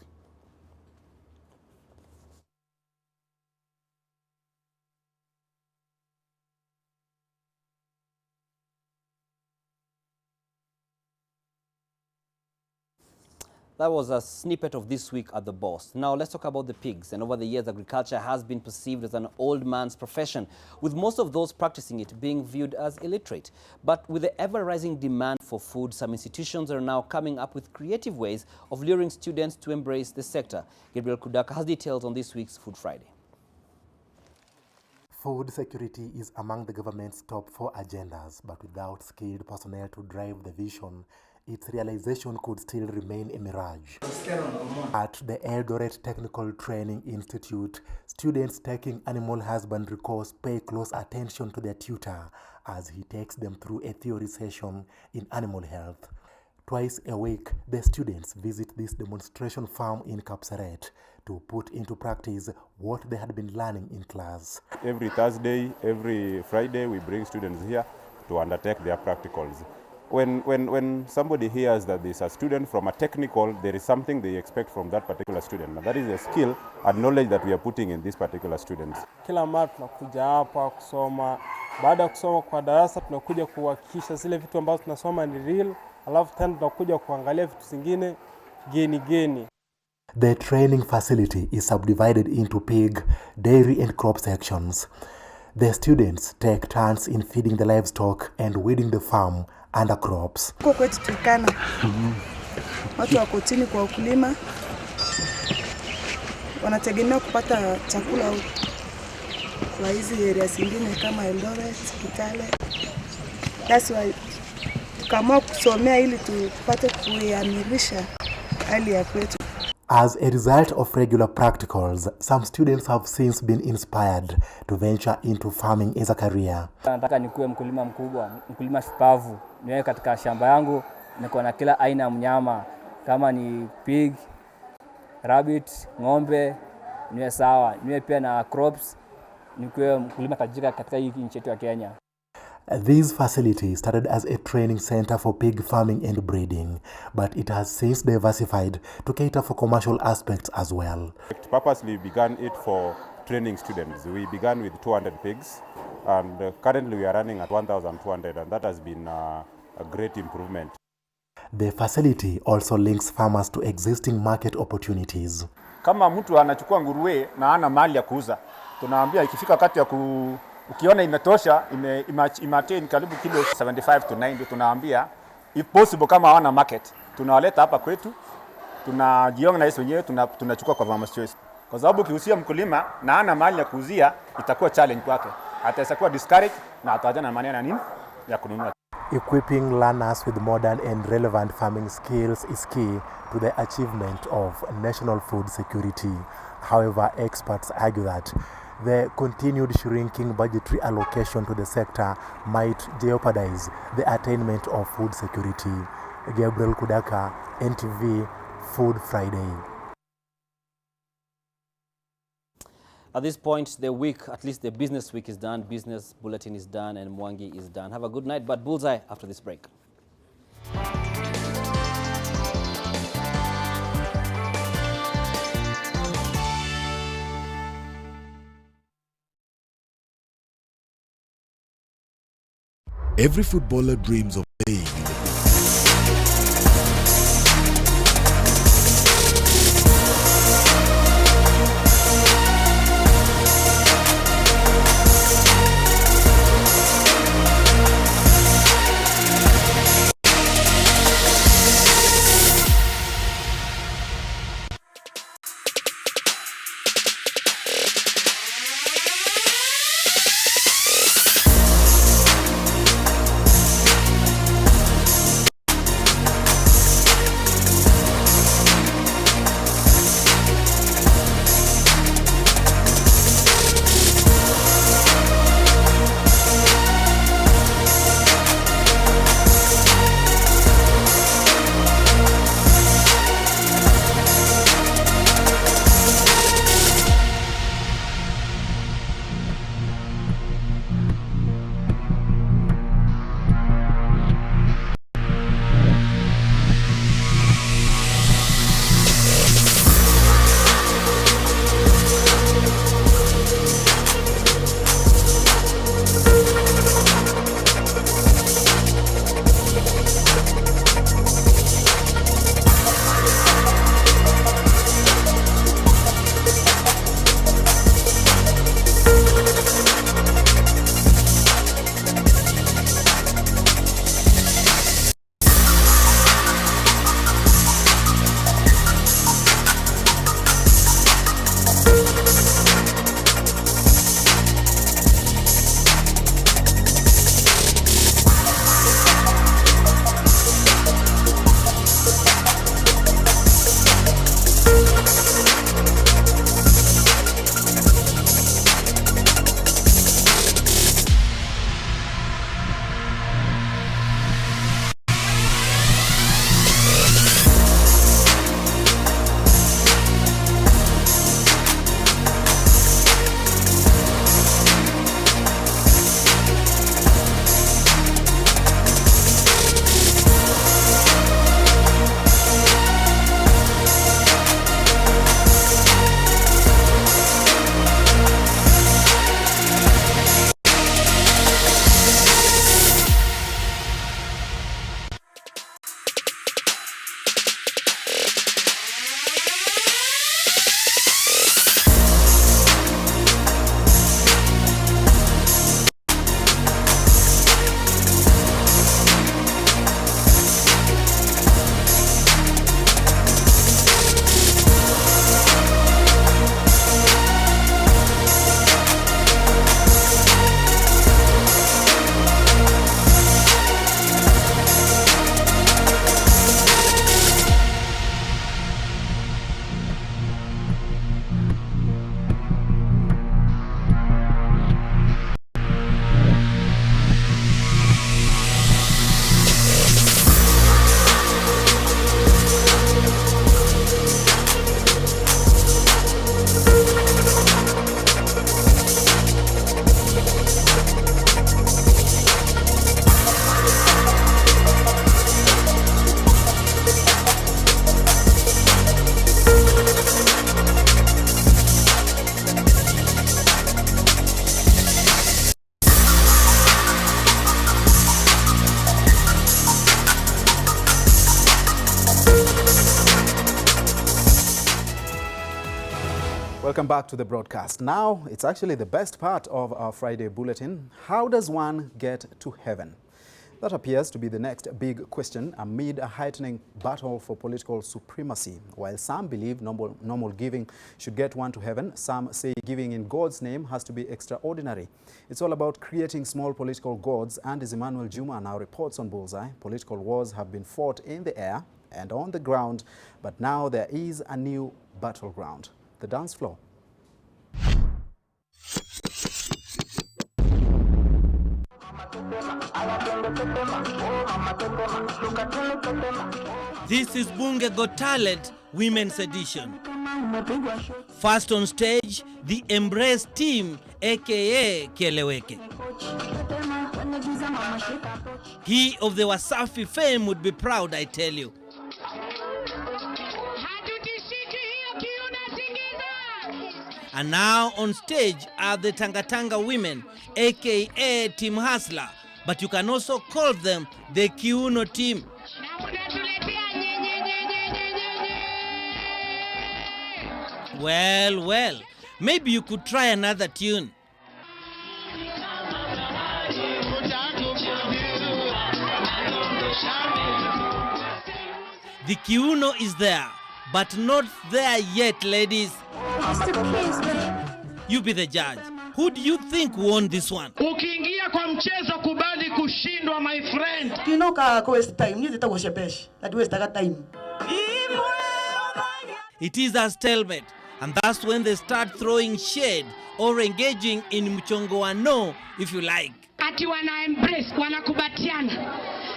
That was a snippet of this week at the Boss. Now let's talk about the pigs. And over the years, agriculture has been perceived as an old man's profession, with most of those practicing it being viewed as illiterate. But with the ever-rising demand for food, some institutions are now coming up with creative ways of luring students to embrace the sector. Gabriel Kudaka has details on this week's Food Friday. Food security is among the government's top 4 agendas, but without skilled personnel to drive the vision, its realization could still remain a mirage. At the Eldoret Technical Training Institute, students taking animal husbandry course pay close attention to their tutor as he takes them through a theory session in animal health. Twice a week, the students visit this demonstration farm in Kapsaret to put into practice what they had been learning in class. Every Thursday, every Friday, we bring students here to undertake their practicals. When somebody hears that there's a student from a technical, there is something they expect from that particular student. And that is a skill and knowledge that we are putting in these particular students. Kila mara tunakuja hapa kusoma. Baada ya kusoma kwa darasa tunakuja kuhakikisha zile vitu ambazo tunasoma ni real, alafu tena tunakuja kuangalia vitu zingine geni. The training facility is subdivided into pig, dairy and crop sections. The students take turns in feeding the livestock and weeding the farm under crops. Huko kwetu Turkana, watu wako chini kwa ukulima, wanategemea kupata chakula kwa hizi area zingine kama Eldoret, Kitale. That's why tukaamua kusomea ili tupate kuiamirisha hali ya kwetu. As a result of regular practicals, some students have since been inspired to venture into farming as a career. Nataka nikuwe mkulima mkubwa, mkulima shupavu. Niwe katika shamba yangu, niko na kila aina ya mnyama, kama ni pig, rabbit, ng'ombe, niwe sawa. Niwe pia na crops, nikuwe mkulima katika hii nchi yetu ya Kenya. This facility started as a training center for pig farming and breeding, but it has since diversified to cater for commercial aspects as well. We purposely began it for training students. We began with 200 pigs, and currently we are running at 1,200, and that has been a great improvement. The facility also links farmers to existing market opportunities. Kama mtu anachukua nguruwe na ana mali ya kuuza, tunaambia ikifika wakati ya ukiona imetosha, imeattain karibu kilo 75 to 90, tunaambia if possible kama hawana market, tunawaleta hapa kwetu, tunajiorganize wenyewe, tunachukua kwa farmers choice. Kwa sababu ukihusia mkulima na ana mali ya kuuzia, itakuwa challenge kwake. Atakuwa discouraged na atajana maneno nini ya kununua. Equipping learners with modern and relevant farming skills is key to the achievement of national food security. However, experts argue that the continued shrinking budgetary allocation to the sector might jeopardize the attainment of food security. Gabriel Kudaka, NTV, Food Friday. At this point, the week, at least the business week is done, business bulletin is done, and Mwangi is done. Have a good night, but bullseye after this break. Every footballer dreams of playing in the Welcome back to the broadcast. Now, it's actually the best part of our Friday bulletin. How does one get to heaven? That appears to be the next big question amid a heightening battle for political supremacy. While some believe normal giving should get one to heaven, some say giving in God's name has to be extraordinary. It's all about creating small political gods, and as Emmanuel Juma now reports on Bullseye, political wars have been fought in the air and on the ground, but now there is a new battleground, the dance floor. This is Bunge Got Talent Women's Edition. First on stage, the Embrace team, aka Kieleweke. He of the Wasafi fame would be proud, I tell you. And now on stage are the Tangatanga women, aka Team Hustler, but you can also call them the Kiuno team. Well, well, maybe you could try another tune. The Kiuno is there, but not there yet, ladies. You be the judge. Who do you think won this one? Ukiingia kwa mchezo kubali kushindwa, my friend. Kinoka waste time, ni zitawasha besh. That waste time. It is a stalemate, and that's when they start throwing shade or engaging in mchongoano, if you like. Ati wana embrace, wanakubatiana.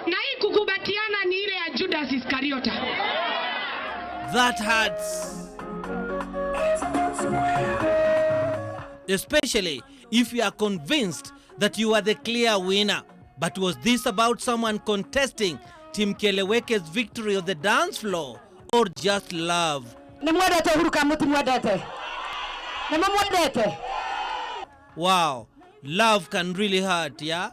Na hii kukubatiana ni ile ya Judas Iscariota. That hurts. Especially if you are convinced that you are the clear winner. But was this about someone contesting Team Kieleweke's victory on the dance floor, or just love? Wow, love can really hurt, yeah?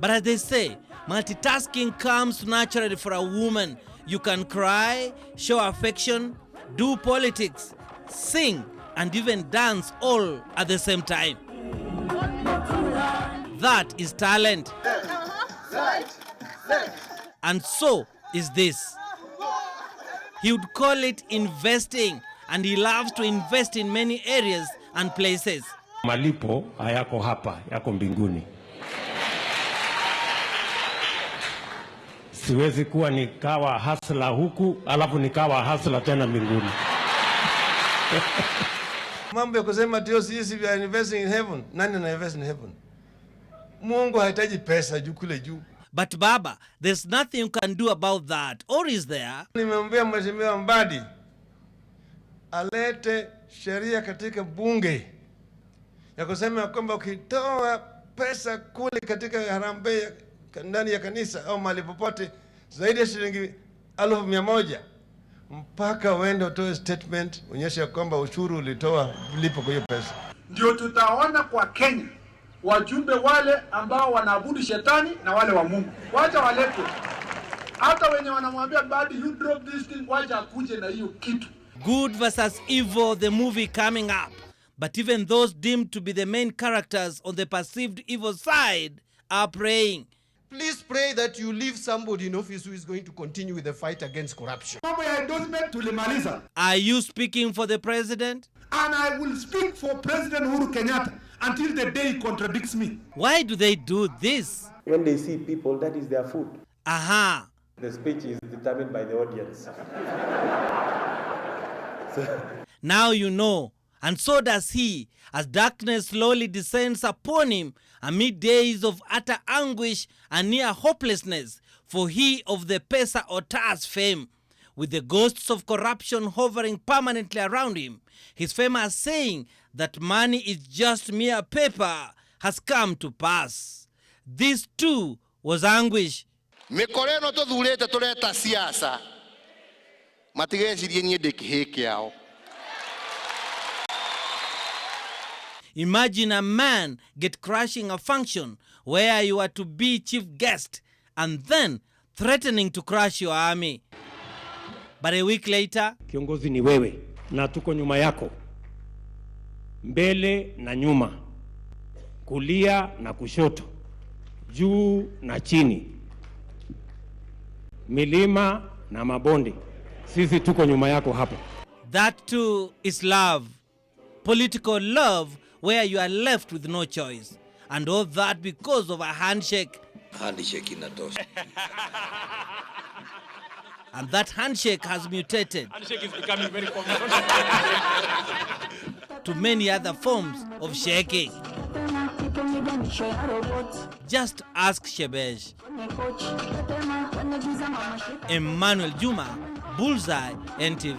But as they say, multitasking comes naturally for a woman. You can cry, show affection, do politics, sing, and even dance all at the same time. That is talent. And so is this. He would call it investing, and he loves to invest in many areas and places. Malipo hayako hapa, yako mbinguni. Siwezi kuwa nikawa hasla huku, alafu nikawa hasla tena mbinguni. Mambo ya kusema tio sisi we are investing in heaven. Nani na invest in heaven? Mungu hahitaji pesa juu kule juu. But Baba, there's nothing you can do about that, or is there? Nimemwambia Mheshimiwa Mbadi alete sheria katika bunge ya kusema kwamba ukitoa pesa kule katika harambee ndani ya kanisa au mahali popote zaidi ya shilingi 100,000 mpaka uende utoe statement onyesha kwamba ushuru ulitoa lipo kwa hiyo pesa. Ndio tutaona kwa Kenya wajumbe wale ambao wanaabudu shetani na wale wa Mungu. Wacha walete. Hata wenye wanamwambia Mbadi you drop this thing, wacha akuje na hiyo kitu. Good versus evil, the movie coming up. But even those deemed to be the main characters on the perceived evil side are praying. Please pray that you leave somebody in office who is going to continue with the fight against corruption. Are you speaking for the president? And I will speak for President Uhuru Kenyatta until the day he contradicts me. Why do they do this? When they see people, that is their food. Aha. The speech is determined by the audience. Now you know, and so does he, as darkness slowly descends upon him amid days of utter anguish and near hopelessness, for he of the Pesa or Tas fame, with the ghosts of corruption hovering permanently around him, his famous saying that money is just mere paper has come to pass. This too was anguish. Mikoreno to dhurete tureta siasa. Matigecirie nie ndikihike yao. Imagine a man get crashing a function where you are to be chief guest and then threatening to crash your army. But a week later, kiongozi ni wewe na tuko nyuma yako, mbele na nyuma, kulia na kushoto, juu na chini, milima na mabonde, sisi tuko nyuma yako hapo. That too is love. Political love where you are left with no choice. And all that because of a handshake. Handshake inatosha. And that handshake has mutated. Handshake is becoming very common. To many other forms of shaking. Just ask Shebesh. Emmanuel Juma, Bullseye, NTV.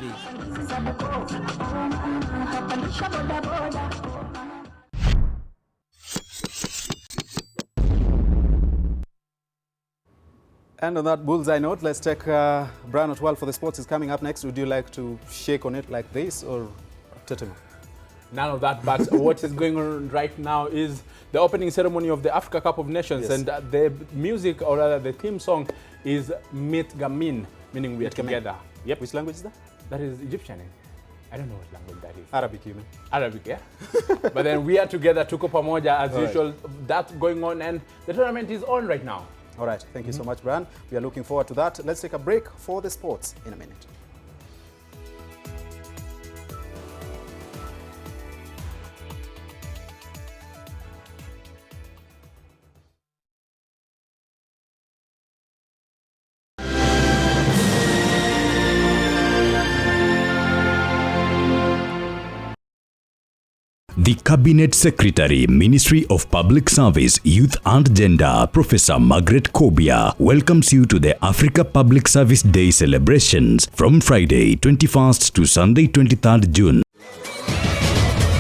And on that bullseye note, let's take Brian Otwal for the sports is coming up next. Would you like to shake on it like this or Tetema? None of that, but what is going on right now is the opening ceremony of the Africa Cup of Nations, and the music, or rather the theme song, is Mit Gamin, meaning we are together. Yep. Which language is that? That is Egyptian. I don't know what language that is. Arabic, you mean? Arabic, yeah. But then we are together, tuko pamoja, as usual. That's going on, and the tournament is on right now. All right, thank you so much, Brian. We are looking forward to that. Let's take a break for the sports in a minute. The Cabinet Secretary, Ministry of Public Service, Youth and Gender, Professor Margaret Kobia, welcomes you to the Africa Public Service Day celebrations from Friday 21st to Sunday 23rd June.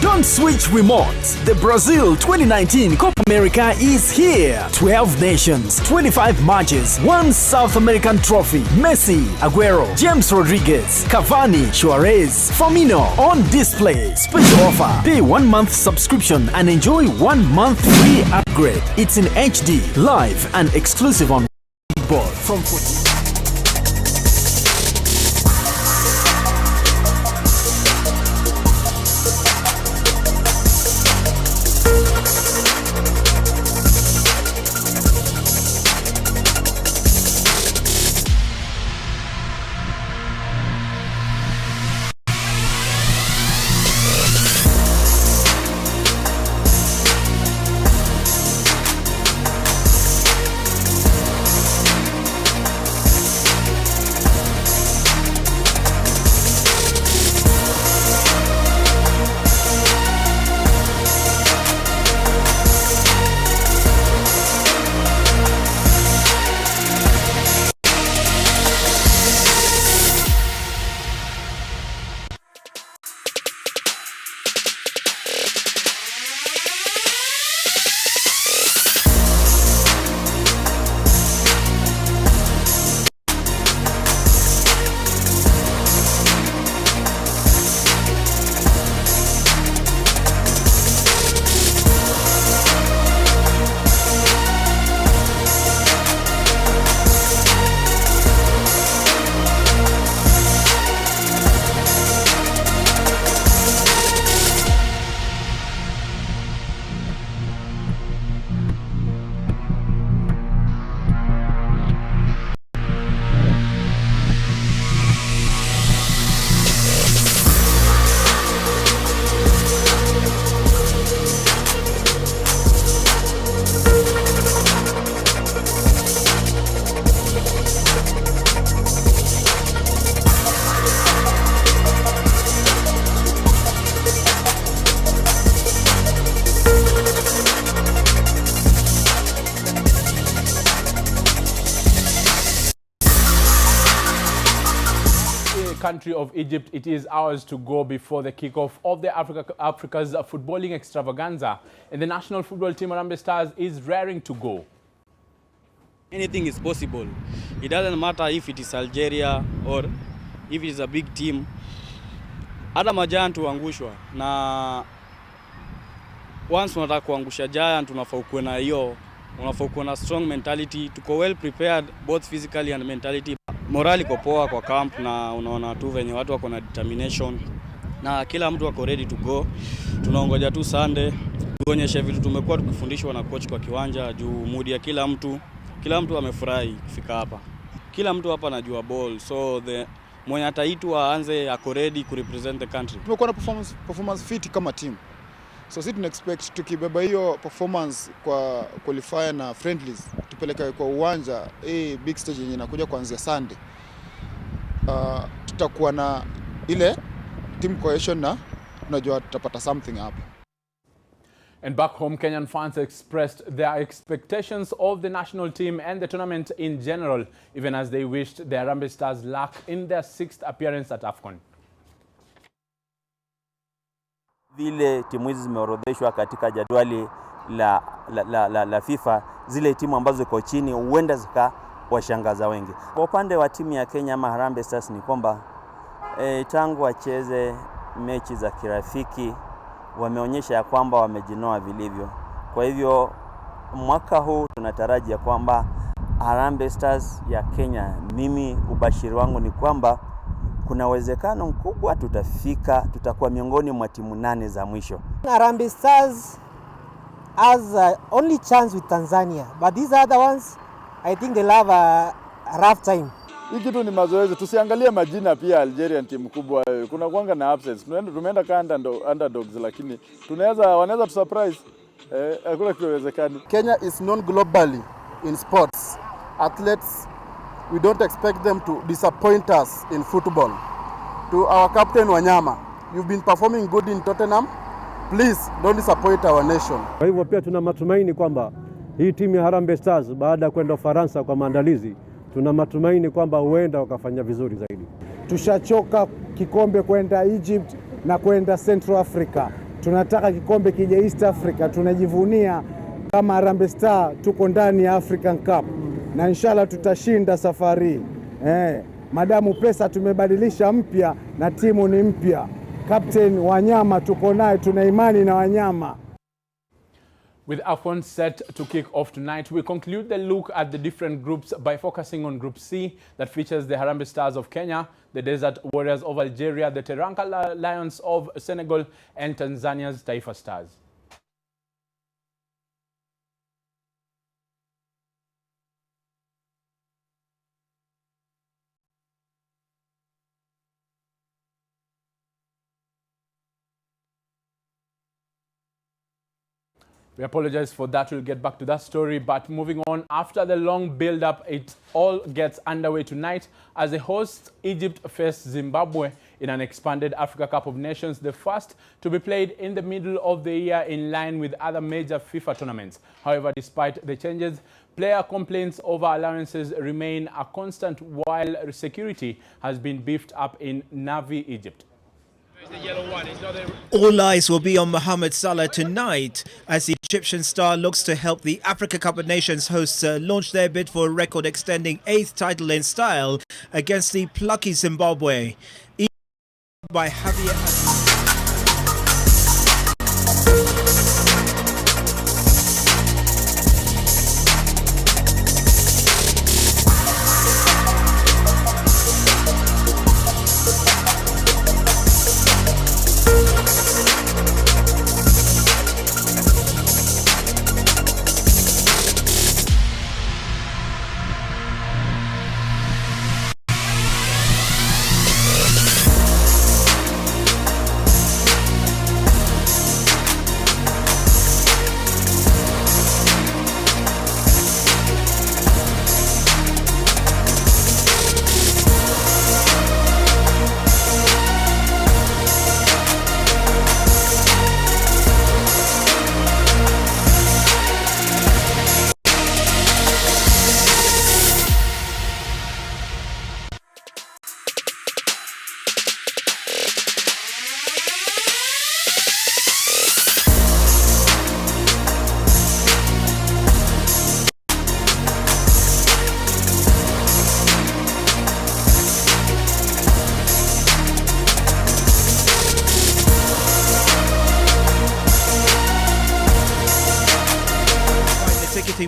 Don't switch remotes. The Brazil 2019 Copa America is here. 12 nations, 25 matches, 1 South American trophy. Messi, Aguero, James Rodriguez, Cavani, Suarez, Firmino on display. Special offer. Pay 1 month subscription and enjoy 1 month free upgrade. It's in HD, live and exclusive on board from 14. Country of Egypt, it is hours to go before the kickoff of the Africa's footballing extravaganza, and the national football team Harambee Stars is raring to go. Anything is possible. It doesn't matter if it is Algeria or if it is a big team. Hata majiant huangushwa, na once unataka kuangusha giant unafaa kuwa na hiyo, unafaa kuwa na strong mentality. Tuko well prepared both physically and mentally. Morali iko poa kwa camp, na unaona tu venye watu wako na determination na kila mtu wako ready to go. Tunaongoja tu Sunday tuonyeshe vitu tumekuwa tukifundishwa na coach kwa kiwanja, juu mood ya kila mtu amefurahi kufika hapa. Kila mtu hapa anajua ball, so the mwenye ataitwa aanze ako ready ku represent the country. Tumekuwa na performance fit kama team. So sisi tuna expect tukibeba hiyo performance kwa qualifier na friendlies, tupeleke kwa uwanja big stage yenye inakuja kuanzia Sunday. Tutakuwa na ile team cohesion na tunajua tutapata something hapa. And back home, Kenyan fans expressed their expectations of the national team and the tournament in general, even as they wished the Harambee Stars luck in their 6th appearance at AFCON. Vile timu hizi zimeorodheshwa katika jadwali la FIFA, zile timu ambazo ziko chini huenda zikawashangaza wengi. Kwa upande wa timu ya Kenya ama Harambee Stars ni kwamba tangu wacheze mechi za kirafiki wameonyesha ya kwamba wamejinoa vilivyo. Kwa hivyo mwaka huu tunatarajia kwamba Harambee Stars ya Kenya, mimi ubashiri wangu ni kwamba kuna uwezekano mkubwa tutakuwa miongoni mwa timu 8 za mwisho. Harambee Stars has only chance with Tanzania, but these other ones I think they'll have a rough time. Hii kitu ni mazoezi, tusiangalie majina pia. Algerian timu kubwa kuna kuanga na absence. Tumeenda kanda underdogs, lakini wanaweza tu surprise. Hakuna kiwezekani. Kenya is known globally in sports. Athletes, we don't expect them to disappoint us in football. To our captain Wanyama, you've been performing good in Tottenham. Please don't disappoint our nation. Kwa hivyo pia tuna matumaini kwamba hii timu ya Harambee Stars baada ya kwenda Ufaransa kwa maandalizi, tuna matumaini kwamba huenda wakafanya vizuri zaidi. Tushachoka kikombe kwenda Egypt na kwenda Central Africa. Tunataka kikombe kija East Africa. Tunajivunia kama Harambee Stars tuko ndani ya African Cup. Na inshallah tutashinda safari. Madamu pesa tumebadilisha mpya na timu ni mpya. Captain Wanyama tuko naye, tuna imani na Wanyama. With AFCON set to kick off tonight, we conclude the look at the different groups by focusing on Group C that features the Harambee Stars of Kenya, the Desert Warriors of Algeria, the Teranga Lions of Senegal, and Tanzania's Taifa Stars. We apologize for that. We'll get back to that story. But moving on, after the long build-up, it all gets underway tonight as the host Egypt face Zimbabwe in an expanded Africa Cup of Nations, the first to be played in the middle of the year in line with other major FIFA tournaments. However, despite the changes, player complaints over allowances remain a constant, while security has been beefed up in Navi, Egypt. All eyes will be on Mohamed Salah tonight as the Egyptian star looks to help the Africa Cup of Nations hosts launch their bid for a record-extending 8th title in style against the plucky Zimbabwe. By Javier.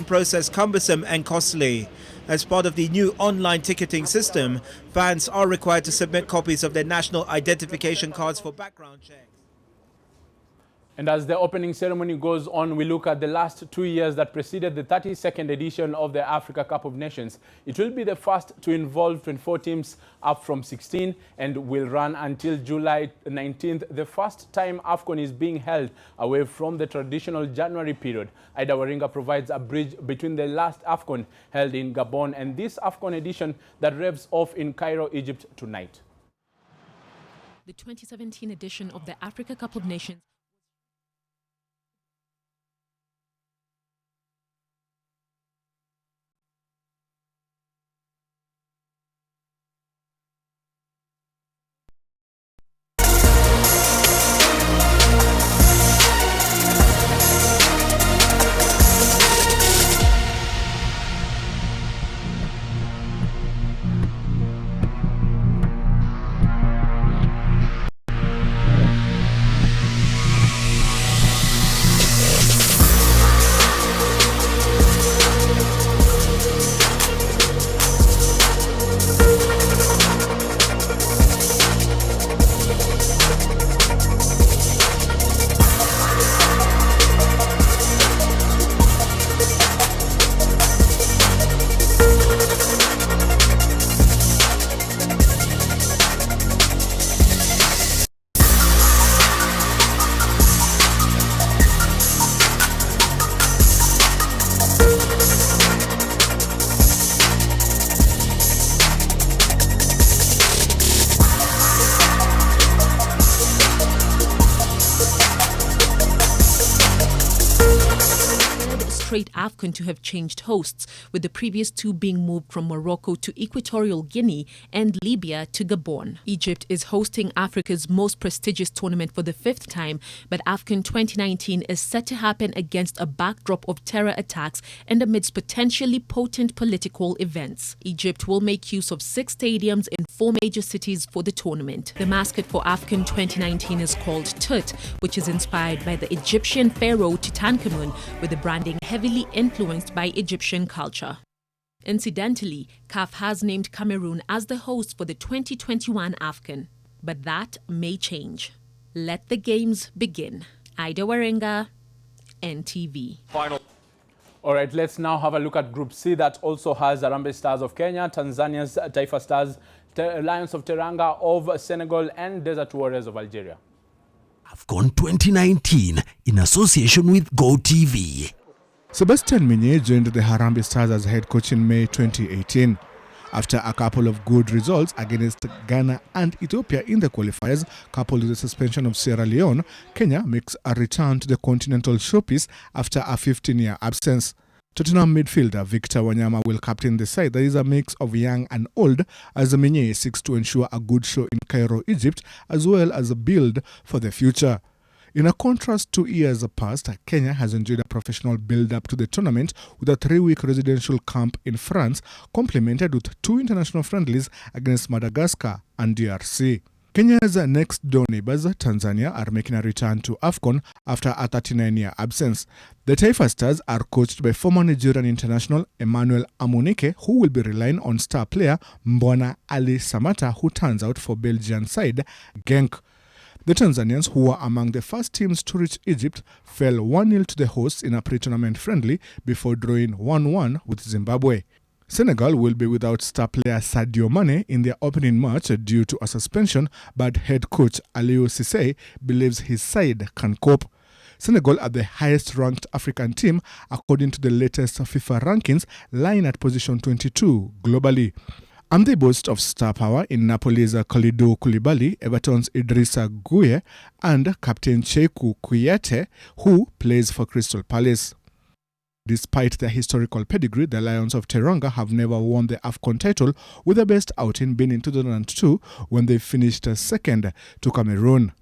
Process cumbersome and costly. As part of the new online ticketing system, fans are required to submit copies of their national identification cards for background checks. And as the opening ceremony goes on, we look at the last 2 years that preceded the 32nd edition of the Africa Cup of Nations. It will be the first to involve 24 teams up from 16 and will run until July 19th, the first time AFCON is being held away from the traditional January period. Ida Waringa provides a bridge between the last AFCON held in Gabon and this AFCON edition that revs off in Cairo, Egypt tonight. The 2017 edition of the Africa Cup of Nations straight AFCON to have changed hosts, with the previous two being moved from Morocco to Equatorial Guinea and Libya to Gabon. Egypt is hosting Africa's most prestigious tournament for the 5th time, but AFCON 2019 is set to happen against a backdrop of terror attacks and amidst potentially potent political events. Egypt will make use of 6 stadiums in 4 major cities for the tournament. The mascot for AFCON 2019 is called Tut, which is inspired by the Egyptian pharaoh Tutankhamun, with the branding heavily influenced by Egyptian culture. Incidentally, CAF has named Cameroon as the host for the 2021 AFCON, but that may change. Let the games begin. Ida Warenga, NTV. Final. All right, let's now have a look at Group C that also has Harambee Stars of Kenya, Tanzania's Taifa Stars, Lions of Teranga of Senegal, and Desert Warriors of Algeria. AFCON 2019 in association with GoTV. Sebastian Minye joined the Harambee Stars as head coach in May 2018. After a couple of good results against Ghana and Ethiopia in the qualifiers, coupled with the suspension of Sierra Leone, Kenya makes a return to the continental showpiece after a 15-year absence. Tottenham midfielder Victor Wanyama will captain the side that is a mix of young and old, as Minye seeks to ensure a good show in Cairo, Egypt, as well as a build for the future. In a contrast to years past, Kenya has enjoyed a professional build-up to the tournament with a 3-week residential camp in France, complemented with 2 international friendlies against Madagascar and DRC. Kenya's next-door neighbors, Tanzania, are making a return to AFCON after a 39-year absence. The Taifa Stars are coached by former Nigerian international Emmanuel Amunike, who will be relying on star player Mbwana Ali Samata, who turns out for Belgian side Genk. The Tanzanians, who were among the first teams to reach Egypt, fell 1-0 to the hosts in a pre-tournament friendly before drawing 1-1 with Zimbabwe. Senegal will be without star player Sadio Mane in their opening match due to a suspension, but head coach Aliou Cisse believes his side can cope. Senegal are the highest-ranked African team according to the latest FIFA rankings, lying at position 22 globally. And they boast of star power in Napoli's Kalidou Koulibaly, Everton's Idrissa Gueye, and Captain Cheikhou Kouyaté, who plays for Crystal Palace. Despite their historical pedigree, the Lions of Teranga have never won the AFCON title, with their best outing being in 2002 when they finished second to Cameroon.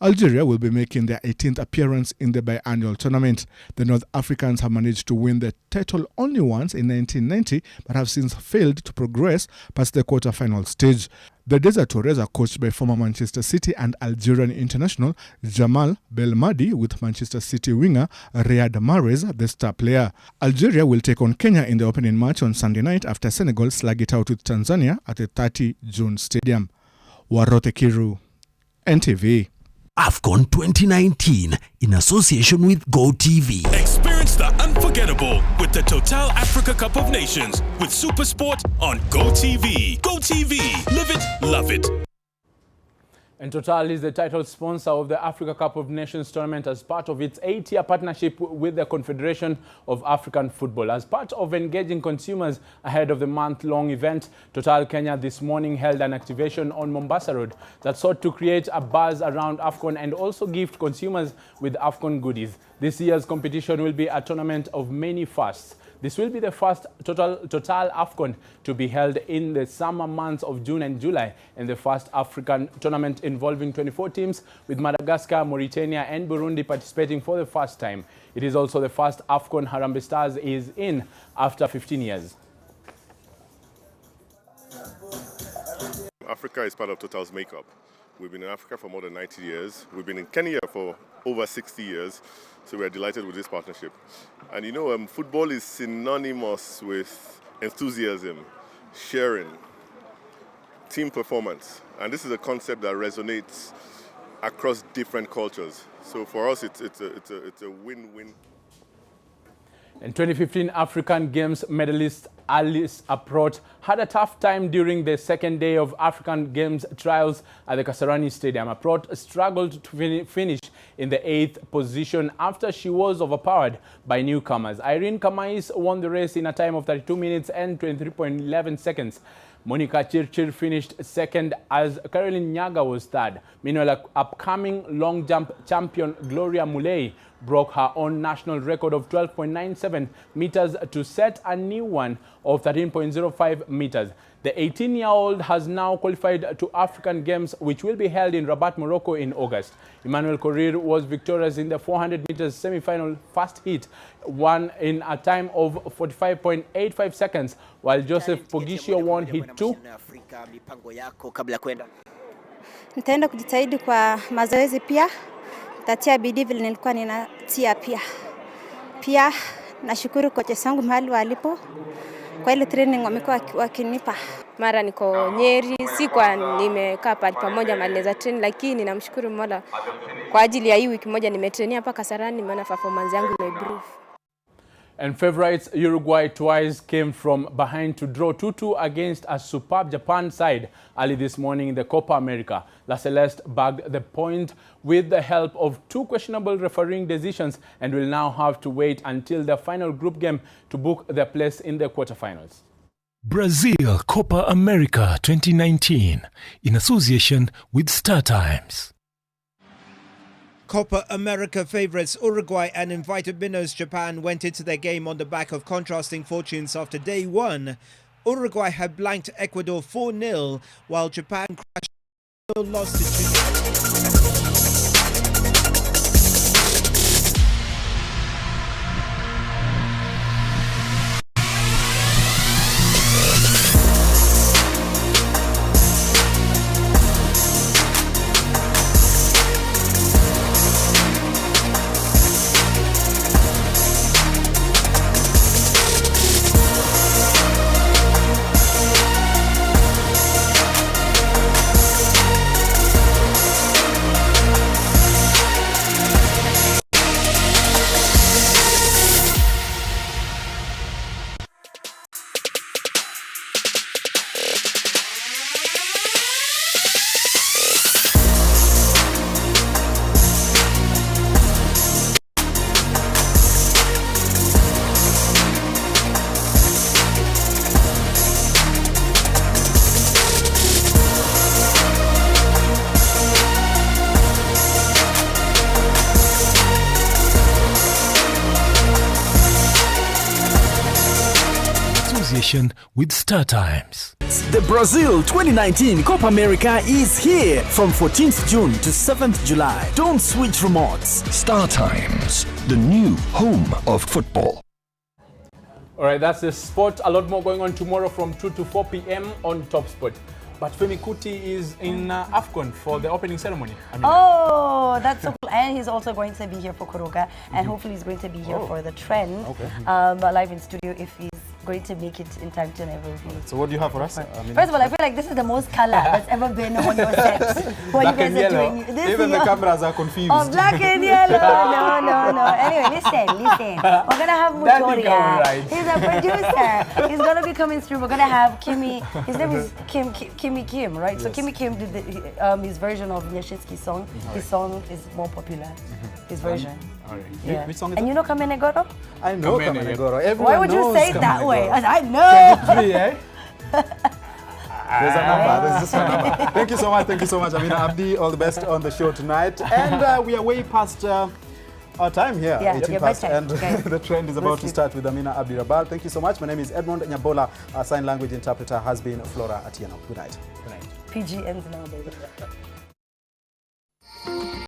Algeria will be making their 18th appearance in the biannual tournament. The North Africans have managed to win the title only once in 1990, but have since failed to progress past the quarter-final stage. The Desert Warriors are coached by former Manchester City and Algerian international Jamal Belmadi, with Manchester City winger Riyad Mahrez the star player. Algeria will take on Kenya in the opening match on Sunday night after Senegal slug it out with Tanzania at the 30 June Stadium. Warote Kiru, NTV. AFCON 2019 in association with GoTV. Experience the unforgettable with the Total Africa Cup of Nations with Super Sport on GoTV. GoTV, live it, love it. And Total is the title sponsor of the Africa Cup of Nations tournament as part of its 8-year partnership with the Confederation of African Football. As part of engaging consumers ahead of the month-long event, Total Kenya this morning held an activation on Mombasa Road that sought to create a buzz around AFCON and also gift consumers with AFCON goodies. This year's competition will be a tournament of many firsts. This will be the first Total AFCON to be held in the summer months of June and July, and the first African tournament involving 24 teams, with Madagascar, Mauritania and Burundi participating for the first time. It is also the first AFCON Harambee Stars is in after 15 years. Africa is part of Total's makeup. We've been in Africa for more than 90 years. We've been in Kenya for over 60 years. So we're delighted with this partnership. And you know, football is synonymous with enthusiasm, sharing, team performance. And this is a concept that resonates across different cultures. So for us, it's a win-win. And 2015 African Games medalist Alice Aprot had a tough time during the second day of African Games trials at the Kasarani Stadium. Aprot struggled to finish in the 8th position after she was overpowered by newcomers. Irene Kamais won the race in a time of 32 minutes and 23.11 seconds. Monica Chirchir finished second as Caroline Nyaga was third. Meanwhile, upcoming long jump champion Gloria Mulei broke her own national record of 12.97 meters to set a new one of 13.05 meters. The 18-year-old has now qualified to African Games, which will be held in Rabat, Morocco in August. Emmanuel Korir was victorious in the 400 meters semi-final first heat, won in a time of 45.85 seconds, while Joseph Pogisio won heat 2. Nitaenda kujitahidi kwa mazoezi pia. Tatia bidii vile nilikuwa ninatia pia. Pia nashukuru kocha wangu mahali walipo. Kwa ile training wamekuwa wakinipa. Mara niko Nyeri, si kwa nimekaa pamoja maleza train, lakini namshukuru Mola kwa ajili ya hii wiki moja nimetrainia hapa Kasarani, maana performance yangu imeimprove. And favorites Uruguay twice came from behind to draw 2-2 against a superb Japan side early this morning in the Copa America. La Celeste bagged the point with the help of 2 questionable refereeing decisions and will now have to wait until the final group game to book their place in the quarterfinals. Brazil Copa America 2019 in association with StarTimes. Copa America favourites Uruguay and invited minnows Japan went into their game on the back of contrasting fortunes after day one. Uruguay had blanked Ecuador 4-0, while Japan crashed lost to with StarTimes. The Brazil 2019 Copa America is here from 14th June to 7th July. Don't switch remotes. StarTimes, the new home of football. All right, that's the sport. A lot more going on tomorrow from 2 to 4 p.m. on Top Sport. But Femi Kuti is in AFCON for the opening ceremony. Oh, that's so cool. And he's also going to be here for Koroga. And hopefully he's going to be here for the trend. Okay. Live in studio if he's going to make it in time to never be. So what do you have for us? First of all, I feel like this is the most color that's ever been on your set. What you guys are doing. This Even the cameras are confused. Oh, black and yellow. No. Anyway, listen. We're going to have Mutoria. Right. He's a producer. He's going to be coming through. We're going to have Kimi. His name is Kimi Kim, right? Yes. So Kimi Kim did his version of Nyashitsky's song. His song is more popular. His version. All right. Yeah. Which song is and you know Kamenegoro? I know Kamenegoro. Everyone Why would you knows say it that Kamenegoro. way? I know. 23, eh? There's a number. There's just a number. Thank you so much, Amina Abdi. All the best on the show tonight. And we are way past our time here. Yeah, 18 past. And the trend is about to start with Amina Abdi Rabal. Thank you so much. My name is Edmond Nyabola. Our sign language interpreter has been Flora Atieno. Good night. PG ends now, baby.